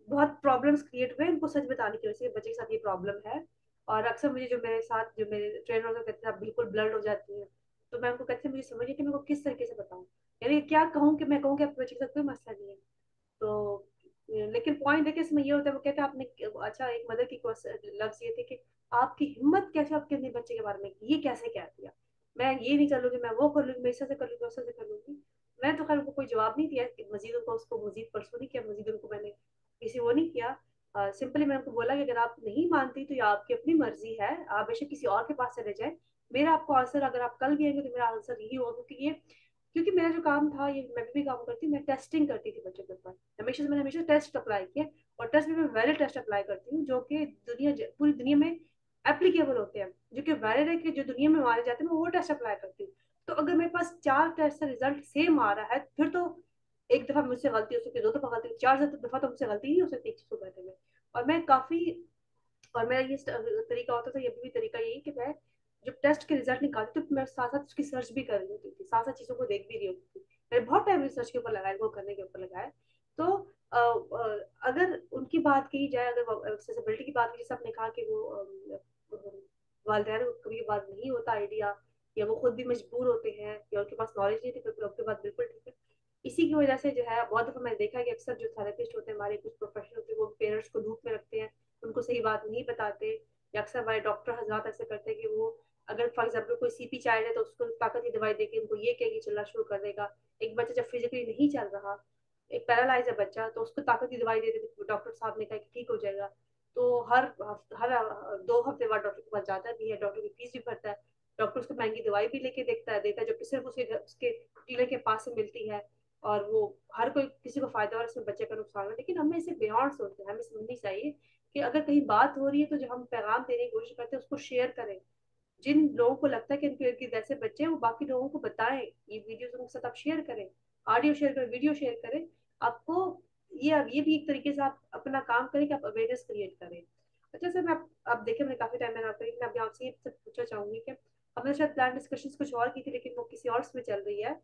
बहुत प्रॉब्लम्स क्रिएट हुए उनको सच बताने की वजह से बच्चे के साथ ये प्रॉब्लम है। और अक्सर मुझे जो मेरे साथ जो मेरे ट्रेनर होते कहते हैं आप बिल्कुल ब्लड हो जाती है। तो मैं उनको कहती थी मुझे समझ नहीं कि मैं को किस तरीके से बताऊं, यानी क्या कहूँ कि मैं कहूँ कि आपके बच्चे के साथ कोई मसला नहीं है। तो लेकिन पॉइंट है कि इसमें ये होता है, वो कहते हैं आपने, अच्छा एक मदर की लफ्ज ये थे कि आपकी हिम्मत कैसे आपके अपने बच्चे के बारे में ये कैसे कह दिया, मैं ये नहीं कर लूंगी, मैं वो कर लूंगी, मैं इससे कर लूंगी, उससे कर लूंगी। मैं तो खैर उनको कोई जवाब नहीं दिया कि मजीद उनको उसको मजीद परसू नहीं किया, मजीद उनको मैंने किसी वो नहीं किया। सिंपली मैंने उनको बोला कि अगर आप नहीं मानती तो ये आपकी अपनी मर्जी है, आप बेशक किसी और के पास चले जाए, मेरा आपको आंसर, अगर आप कल भी आएंगे तो मेरा आंसर यही होगा, क्योंकि ये, क्योंकि मेरा जो काम था ये, मैं भी काम करती हूँ, मैं टेस्टिंग करती थी बच्चों के ऊपर, हमेशा से मैंने हमेशा टेस्ट अप्लाई किया, और टेस्ट भी मैं वैलिड टेस्ट अप्लाई करती हूँ जो कि पूरी दुनिया में एप्लीकेबल होते हैं, जो कि वैलिड है, कि जो दुनिया में माने जाते हैं, मैं वो टेस्ट अप्लाई करती हूँ। तो अगर मेरे पास 4 टेस्ट का रिजल्ट सेम आ रहा है, फिर तो एक दफा मुझसे गलती हो सकती है, 2 दफा गलती, 4 दफा तो मुझसे गलती नहीं हो सकती एक चीज को करने में। और मैं काफी, और मेरा ये तरीका होता था, ये भी तरीका यही कि मैं जब टेस्ट के रिजल्ट निकालती तो मैं साथ साथ उसकी सर्च भी कर रही होती थी, साथ साथ चीजों को देख भी रही होती थी, मैंने बहुत टाइम रिसर्च के ऊपर लगाया, वो करने के ऊपर लगाया। तो अगर उनकी बात की जाए, अगर एक्सेसिबिलिटी की बात की, जैसे आपने कहा कि वो वालदैन को कभी बात नहीं होता आइडिया, या वो खुद भी मजबूर होते हैं, या उनके पास नॉलेज नहीं थी, फिर आपकी बात बिल्कुल ठीक है। इसी की वजह से जो है बहुत दफा मैंने देखा है कि अक्सर जो थेरेपिस्ट होते हैं, हमारे कुछ प्रोफेशनल होते हैं, वो पेरेंट्स को धूप में रखते हैं, उनको सही बात नहीं बताते, या अक्सर हमारे डॉक्टर हजरात ऐसे करते हैं कि वो, अगर फॉर एग्जाम्पल कोई सीपी चाइल्ड है तो उसको ताकत की दवाई देके उनको ये कहेगी चलना शुरू कर देगा। एक बच्चा जब फिजिकली नहीं चल रहा, एक पैरालाइज है बच्चा, तो उसको ताकत की दवाई दे देते, तो डॉक्टर साहब ने कहा कि ठीक हो जाएगा। तो हर 2 हफ्ते बाद डॉक्टर के पास जाता भी है, डॉक्टर की फीस भी भरता है, डॉक्टर उसको महंगी दवाई भी लेके देखता है देता है, जो सिर्फ उसके डीलर के पास से मिलती है। और वो हर कोई किसी को फायदा और इसमें बच्चे का नुकसान है, लेकिन हमें इसे बियॉन्ड सोचते हैं, हमें समझनी चाहिए कि अगर कहीं बात हो रही है तो जो हम पैगाम देने की कोशिश करते हैं उसको शेयर करें। जिन लोगों को लगता है कि इनके इर्द गिर्द ऐसे बच्चे हैं, वो बाकी लोगों को बताएं, ये वीडियोस उनके साथ आप शेयर करें, ऑडियो शेयर करें, वीडियो शेयर करें। आपको ये भी एक तरीके से आप अपना काम करें कि आप अवेयरनेस क्रिएट करें। अच्छा सर, मैं आप देखें मैंने काफी टाइम मैंने आपको, लेकिन अभी आपसे ये सब पूछना चाहूंगी कि हमने शायद प्लान डिस्कशन कुछ और की थी, लेकिन वो किसी और में चल रही है।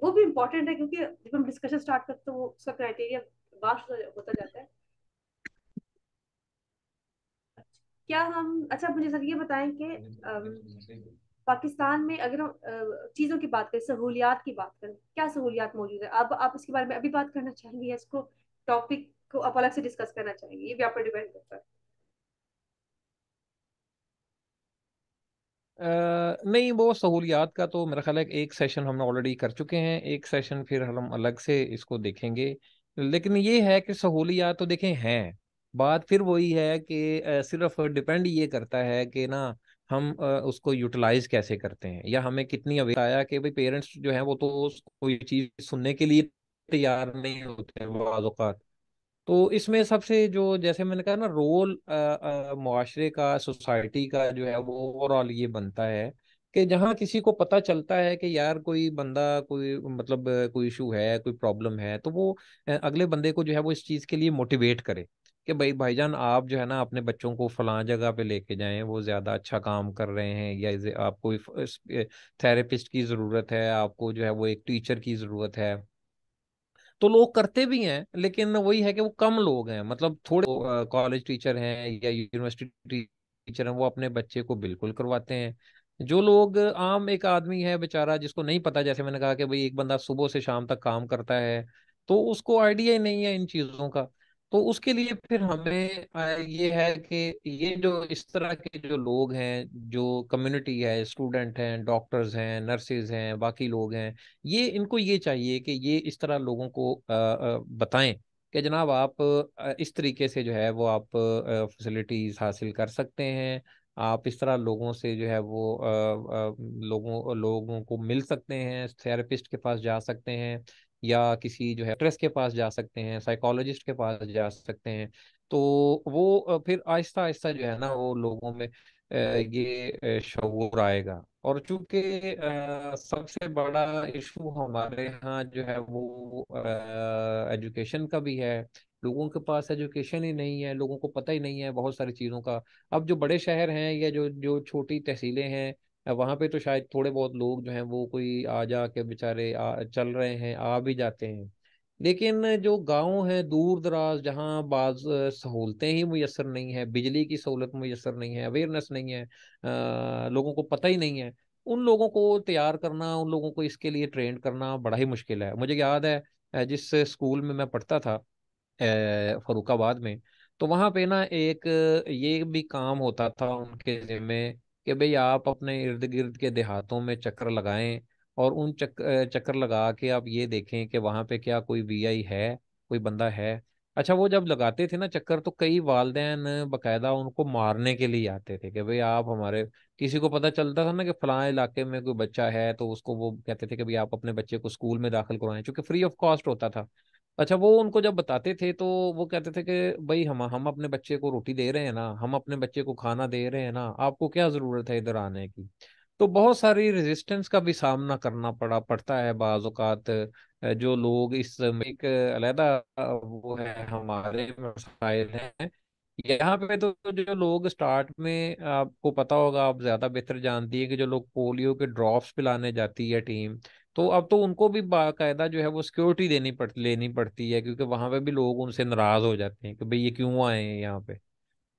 वो भी इम्पोर्टेंट है, क्योंकि जब हम डिस्कशन स्टार्ट करते हैं तो वो उसका क्राइटेरिया वास्ट होता जाता है। क्या हम, अच्छा मुझे सर ये बताएं कि पाकिस्तान में अगर हम चीज़ों की बात करें, सहूलियात की बात करें, क्या सहूलियात मौजूद है? अब आप इसके बारे में अभी बात करना चाहेंगे, या इसको टॉपिक को आप अलग से डिस्कस करना चाहेंगे? ये भी आप पर डिपेंड करता है। नहीं, वो सहूलियात का तो मेरा ख्याल है कि एक सेशन हम ऑलरेडी कर चुके हैं, एक सेशन फिर हम अलग से इसको देखेंगे। लेकिन ये है कि सहूलियात तो देखें हैं, बात फिर वही है कि सिर्फ डिपेंड ये करता है कि ना हम उसको यूटिलाइज कैसे करते हैं, या हमें कितनी अवेयर आया कि भाई पेरेंट्स जो हैं वो तो कोई चीज़ सुनने के लिए तैयार नहीं होते हैं बाज़ औक़ात। तो इसमें सबसे जो, जैसे मैंने कहा ना, रोल मुआशरे का, सोसाइटी का जो है वो ओवरऑल ये बनता है कि जहाँ किसी को पता चलता है कि यार कोई बंदा, कोई मतलब कोई इशू है, कोई प्रॉब्लम है, तो वो अगले बंदे को जो है वो इस चीज़ के लिए मोटिवेट करे कि भाई भाईजान आप जो है ना अपने बच्चों को फलां जगह पे लेके जाएं, वो ज़्यादा अच्छा काम कर रहे हैं, या आपको थेरेपिस्ट की ज़रूरत है, आपको जो है वो एक टीचर की ज़रूरत है। तो लोग करते भी हैं, लेकिन वही है कि वो कम लोग हैं, मतलब थोड़े कॉलेज टीचर हैं या यूनिवर्सिटी टीचर हैं वो अपने बच्चे को बिल्कुल करवाते हैं। जो लोग आम एक आदमी है बेचारा, जिसको नहीं पता, जैसे मैंने कहा कि भाई एक बंदा सुबह से शाम तक काम करता है, तो उसको आइडिया ही नहीं है इन चीज़ों का। तो उसके लिए फिर हमें ये है कि ये जो इस तरह के जो लोग हैं, जो कम्युनिटी है, स्टूडेंट हैं, डॉक्टर्स हैं, नर्सेज हैं, बाकी लोग हैं, ये इनको ये चाहिए कि ये इस तरह लोगों को बताएं कि जनाब आप इस तरीके से जो है वो आप फैसिलिटीज हासिल कर सकते हैं, आप इस तरह लोगों से जो है वो लोगों लोगों को मिल सकते हैं, थेरेपिस्ट के पास जा सकते हैं, या किसी जो है ट्रेस के पास जा सकते हैं, साइकोलॉजिस्ट के पास जा सकते हैं। तो वो फिर आहिस्ता आहिस्ता जो है ना वो लोगों में ये शऊर आएगा। और चूंकि सबसे बड़ा इशू हमारे यहाँ जो है वो एजुकेशन का भी है, लोगों के पास एजुकेशन ही नहीं है, लोगों को पता ही नहीं है बहुत सारी चीज़ों का। अब जो बड़े शहर हैं या जो जो छोटी तहसीलें हैं, वहाँ पे तो शायद थोड़े बहुत लोग जो हैं वो कोई आ जा के बेचारे चल रहे हैं, आ भी जाते हैं। लेकिन जो गांव है दूर दराज, जहाँ बाज सहूलतें ही मुयसर नहीं है, बिजली की सहूलत मुयसर नहीं है, अवेयरनेस नहीं है, लोगों को पता ही नहीं है, उन लोगों को तैयार करना, उन लोगों को इसके लिए ट्रेन करना बड़ा ही मुश्किल है। मुझे याद है जिस स्कूल में मैं पढ़ता था फरुखाबाद में, तो वहाँ पे ना एक ये भी काम होता था उनके जिम्मे कि भाई आप अपने इर्द गिर्द के देहातों में चक्कर लगाएं, और उन चक्कर लगा के आप ये देखें कि वहाँ पे क्या कोई वीआई है, कोई बंदा है। अच्छा, वो जब लगाते थे ना चक्कर, तो कई वालदेन बकायदा उनको मारने के लिए आते थे कि भाई आप हमारे, किसी को पता चलता था ना कि फलां इलाके में कोई बच्चा है, तो उसको वो कहते थे कि भाई आप अपने बच्चे को स्कूल में दाखिल करवाएं, क्योंकि फ्री ऑफ कॉस्ट होता था। अच्छा, वो उनको जब बताते थे तो वो कहते थे कि भाई हम अपने बच्चे को रोटी दे रहे हैं ना, हम अपने बच्चे को खाना दे रहे हैं ना, आपको क्या जरूरत है इधर आने की। तो बहुत सारी रेजिस्टेंस का भी सामना करना पड़ता है बाज़ औक़ात। जो लोग इस एक अलहदा वो है, हमारे मसाइल हैं यहाँ पे। तो जो लोग स्टार्ट में, आपको पता होगा, आप ज्यादा बेहतर जानती है कि जो लोग पोलियो के ड्रॉप्स पिलाने जाती है टीम, तो अब तो उनको भी बाकायदा जो है वो सिक्योरिटी लेनी पड़ती है, क्योंकि वहां पे भी लोग उनसे नाराज हो जाते हैं कि भाई ये क्यों आए हैं यहाँ पे।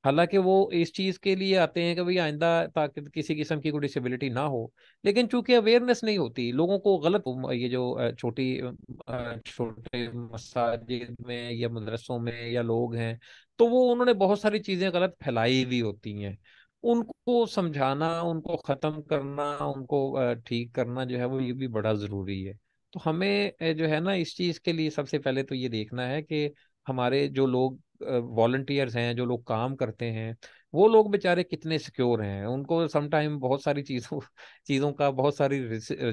हालांकि वो इस चीज के लिए आते हैं कि भाई आइंदा ताकि किसी किस्म की कोई डिसेबिलिटी ना हो, लेकिन चूंकि अवेयरनेस नहीं होती लोगों को, गलत ये जो छोटे मसाजिद में या मदरसों में या लोग हैं, तो वो उन्होंने बहुत सारी चीजें गलत फैलाई हुई होती हैं। उनको समझाना, उनको खत्म करना, उनको ठीक करना जो है वो ये भी बड़ा जरूरी है। तो हमें जो है ना इस चीज के लिए सबसे पहले तो ये देखना है कि हमारे जो लोग वॉलंटियर्स हैं, जो लोग काम करते हैं, वो लोग बेचारे कितने सिक्योर हैं। उनको समटाइम बहुत सारी चीज़ों चीज़ों का, बहुत सारी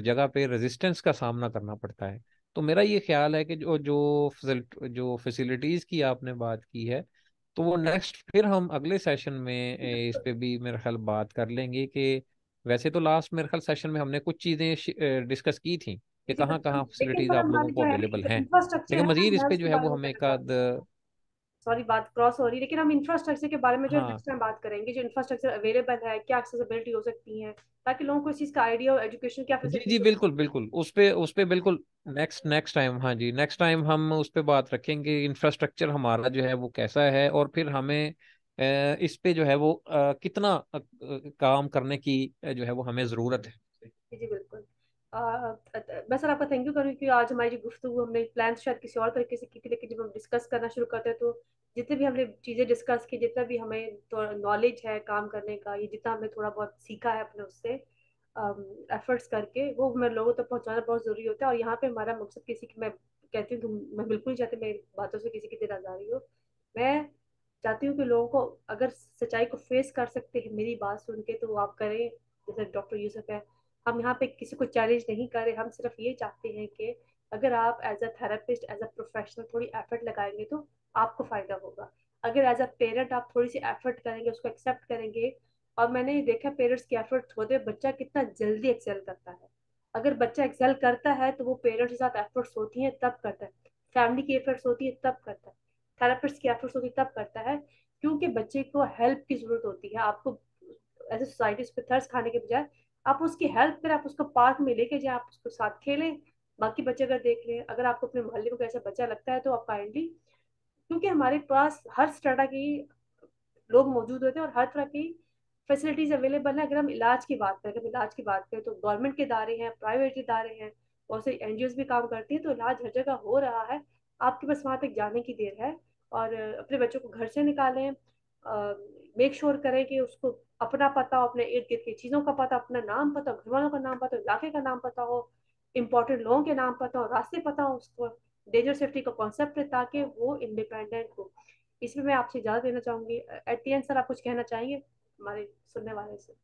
जगह पे रेजिस्टेंस का सामना करना पड़ता है। तो मेरा ये ख्याल है कि जो फैसिलिटीज़ की आपने बात की है, तो वो नेक्स्ट फिर हम अगले सेशन में इस पे भी मेरा ख्याल बात कर लेंगे कि वैसे तो लास्ट मेरे ख्याल सेशन में हमने कुछ चीज़ें डिस्कस की थी कि जी कहाँ बिल्कुल, कहाँ लेकिन फैसिलिटीज़ पर आप लोगों हमारी को जो है ना अवेलेबल जो हैं। इंफ्रास्ट्रक्चर लेकिन है ना, मजीद इस मैं पे जो उसके है बारे वो में हमें कहना एक आध। चाहूंगी। सॉरी, बात क्रॉस हो रही है, लेकिन हम इंफ्रास्ट्रक्चर के बारे में जो हाँ नेक्स्ट टाइम बात करेंगे, जो इंफ्रास्ट्रक्चर अवेलेबल है, क्या एक्सेसिबिलिटी हो सकती है, ताकि लोगों को इस चीज़ का आइडिया और एजुकेशन क्या जी फैसिलिटीज जी, हो बिल्कुल सकती बिल्कुल, उस पे बिल्कुल नेक्स्ट नेक्स्ट टाइम, हाँ जी, नेक्स्ट टाइम हम उस पे बात रखेंगे, इंफ्रास्ट्रक्चर हमारा जो है वो कैसा है, और फिर हमें इस पे जो है वो कितना काम करने की जो है वो हमें ज़रूरत है। है। जी बिल्कुल। मैं सर आपका थैंक यू करूँ कि आज हमारी जो गुफ्तगू हमने प्लान शायद किसी और तरीके से की थी, लेकिन जब हम डिस्कस करना शुरू करते हैं तो जितने भी हमने चीज़ें डिस्कस की, जितना भी हमें नॉलेज है काम करने का, ये जितना हमने थोड़ा बहुत सीखा है अपने उससे एफर्ट्स करके, वो हमें लोगों तक पहुंचाना बहुत जरूरी होता है। और यहाँ पे हमारा मकसद किसी की, मैं कहती हूँ कि मैं बिल्कुल नहीं चाहती मेरी बातों से किसी की दिलाजारी हो। मैं चाहती हूँ कि लोगों को, अगर सच्चाई को फेस कर सकते हैं मेरी बात सुन के, तो वो आप करें। जैसे डॉक्टर यूसुफ है, हम यहाँ पे किसी को चैलेंज नहीं कर रहे, हम सिर्फ ये चाहते हैं कि अगर आप as a therapist, as a professional थोड़ी एफर्ट लगाएंगे तो आपको फायदा होगा। अगर एज अ पेरेंट आप थोड़ी सी एफर्ट करेंगे, उसको एक्सेप्ट करेंगे, और मैंने देखा पेरेंट्स के एफर्ट होते बच्चा कितना जल्दी एक्सेल करता है। अगर बच्चा एक्सेल करता है तो वो पेरेंट्स के साथ एफर्ट्स होती हैं तब करता है, फैमिली की एफर्ट्स होती है तब करता है, थेरेपिस्ट की एफर्ट्स होती है तब करता है। क्योंकि बच्चे को हेल्प की जरूरत होती है। आपको एज ए सोसाइटी उस पर थर्स खाने के बजाय आप उसकी हेल्प करें, आप उसको पार्क में लेके जाए, आप उसको साथ खेलें। बाकी बच्चे अगर देख लें, अगर आपको अपने मोहल्ले में कोई ऐसा बच्चा लगता है तो आप काइंडली, क्योंकि हमारे पास हर तरह की लोग मौजूद होते हैं और हर तरह की फैसिलिटीज अवेलेबल है। अगर हम इलाज की बात करें, अगर इलाज की बात करें तो गवर्नमेंट के इदारे हैं, प्राइवेट इदारे हैं, बहुत से एनजीओ भी काम करती हैं, तो इलाज हर जगह हो रहा है। आपके बस वहां तक जाने की देर है। और अपने बच्चों को घर से निकालें, मेक श्योर करें कि उसको अपना पता हो, अपने इर्द गिर्द की चीज़ों का पता, अपना नाम पता हो, घर वालों का नाम पता हो, इलाके का नाम पता हो, इंपॉर्टेंट लोगों के नाम पता हो, रास्ते पता हो उसको, डेंजर सेफ्टी का कॉन्सेप्ट है, ताकि वो इंडिपेंडेंट हो। इसमें मैं आपसे इजाजत देना चाहूंगी। एट दी एंड सर, आप कुछ कहना चाहेंगे हमारे सुनने वाले से?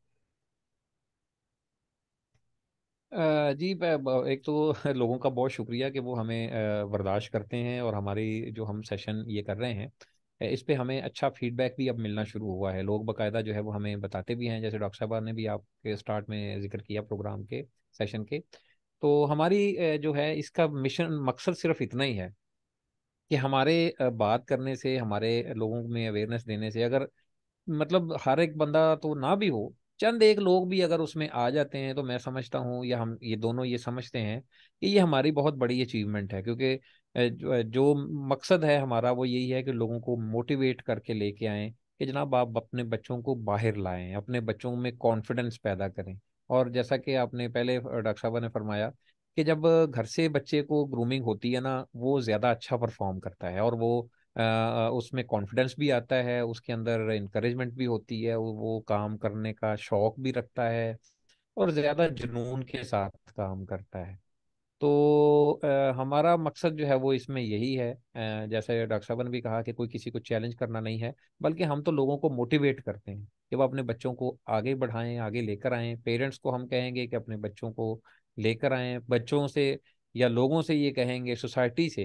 जी, एक तो लोगों का बहुत शुक्रिया कि वो हमें बर्दाश्त करते हैं, और हमारी जो हम सेशन ये कर रहे हैं इस पे हमें अच्छा फीडबैक भी अब मिलना शुरू हुआ है। लोग बकायदा जो है वो हमें बताते भी हैं, जैसे डॉक्टर साहब ने भी आपके स्टार्ट में जिक्र किया प्रोग्राम के सेशन के। तो हमारी जो है इसका मिशन मकसद सिर्फ इतना ही है कि हमारे बात करने से, हमारे लोगों में अवेयरनेस देने से, अगर मतलब हर एक बंदा तो ना भी हो, चंद एक लोग भी अगर उसमें आ जाते हैं, तो मैं समझता हूँ, या हम ये दोनों ये समझते हैं कि ये हमारी बहुत बड़ी अचीवमेंट है। क्योंकि जो मकसद है हमारा वो यही है कि लोगों को मोटिवेट करके लेके आएं कि जनाब आप अपने बच्चों को बाहर लाएं, अपने बच्चों में कॉन्फिडेंस पैदा करें। और जैसा कि आपने पहले डॉक्टर साहब ने फरमाया कि जब घर से बच्चे को ग्रूमिंग होती है ना, वो ज़्यादा अच्छा परफॉर्म करता है, और वो उसमें कॉन्फिडेंस भी आता है, उसके अंदर इंकरेजमेंट भी होती है, वो काम करने का शौक भी रखता है, और ज़्यादा जुनून के साथ काम करता है। तो हमारा मकसद जो है वो इसमें यही है, जैसे डॉक्टर साहब ने भी कहा कि कोई किसी को चैलेंज करना नहीं है, बल्कि हम तो लोगों को मोटिवेट करते हैं कि वो अपने बच्चों को आगे बढ़ाएं, आगे लेकर आएं। पेरेंट्स को हम कहेंगे कि अपने बच्चों को लेकर आएं, बच्चों से या लोगों से ये कहेंगे, सोसाइटी से,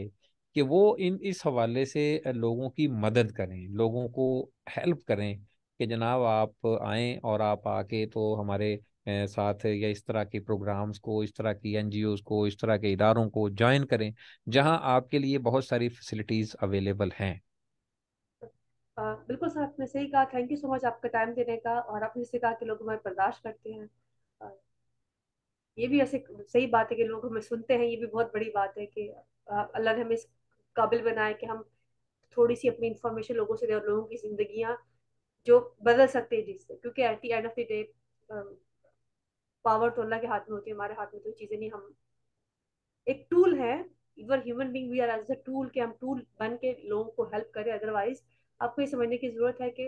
कि वो इन इस हवाले से लोगों की मदद करें, लोगों को हेल्प करें कि जनाब आप आएं और आप आके तो हमारे साथ या इस तरह के प्रोग्राम्स को, इस तरह की एनजीओज को, इस तरह के इदारों को ज्वाइन करें, जहां आपके लिए बहुत सारी फैसिलिटीज अवेलेबल हैं। बिल्कुल सर, आपने सही कहा। थैंक यू सो मच आपका टाइम देने का। और आपने जैसे कहा कि लोग हमारे बर्दाश्त करते हैं, अ, ये भी ऐसे सही बात है कि लोग हमें सुनते हैं। ये भी बहुत बड़ी बात है कि अल्लाह ने हमें इस काबिल बनाया कि हम थोड़ी सी अपनी इंफॉर्मेशन लोगों से दें और लोगों की जिंदगियां जो बदल सकते हैं जिससे, क्योंकि at the end of the day power तो अल्लाह के हाथ में होती है, हमारे हाथ में तो चीजें नहीं। हम एक टूल है। Your human being, we are as a tool, कि हम टूल बन के लोगों को हेल्प करें। अदरवाइज आपको ये समझने की जरूरत है कि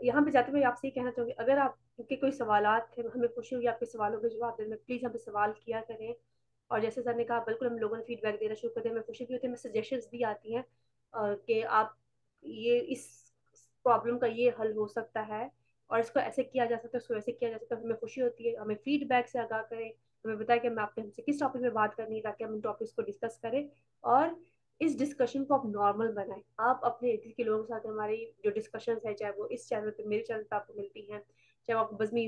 यहाँ पे जाते हुए आपसे ये कहना चाहूंगी, अगर आपके कोई सवालात थे, हमें खुशी हुई आपके सवालों के जवाब देने में, प्लीज हमें सवाल किया करें। और जैसे सर ने कहा, बिल्कुल हम लोगों ने फीडबैक देना शुरू कर दिया, हमें खुशी भी होती है, हमें सजेशंस भी आती हैं कि आप ये इस प्रॉब्लम का ये हल हो सकता है और इसको ऐसे किया जा सकता है, उसको ऐसे किया जा सकता है। हमें खुशी होती है, हमें फीडबैक से आगाह करें, हमें बताया कि हमें आपने हमसे किस टॉपिक में बात करनी है, ताकि हम इन टॉपिक्स को डिस्कस करें और इस डिस्कशन को आप नॉर्मल बनाएं। आप अपने इर्द के लोगों के साथ, हमारी जो डिस्कशंस है, चाहे वो इस चैनल पे, मेरे चैनल पे आपको मिलती हैं, चाहे आपको बज़मी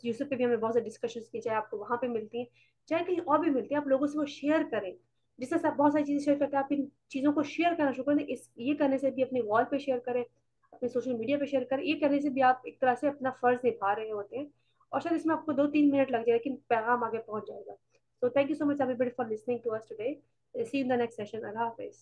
यूसुफ पे भी हमने बहुत सारे डिस्कशंस की, चाहे आपको वहाँ पे मिलती हैं, चाहे कहीं और भी मिलती है, आप लोगों से वो शेयर करें। जिस तरह से आप बहुत सारी चीज़ें शेयर करते हैं, आप इन चीज़ों को शेयर करना शुरू करें। इस ये करने से भी अपने वॉल पे शेयर करें, अपने सोशल मीडिया पे शेयर करें। ये करने से भी आप एक तरह से अपना फर्ज निभा रहे होते हैं। और शायद इसमें आपको 2-3 मिनट लग जाए, लेकिन पैगाम आगे पहुंच जाएगा। So thank you so much everybody for listening to us today. See you in the next session. Allah Hafiz.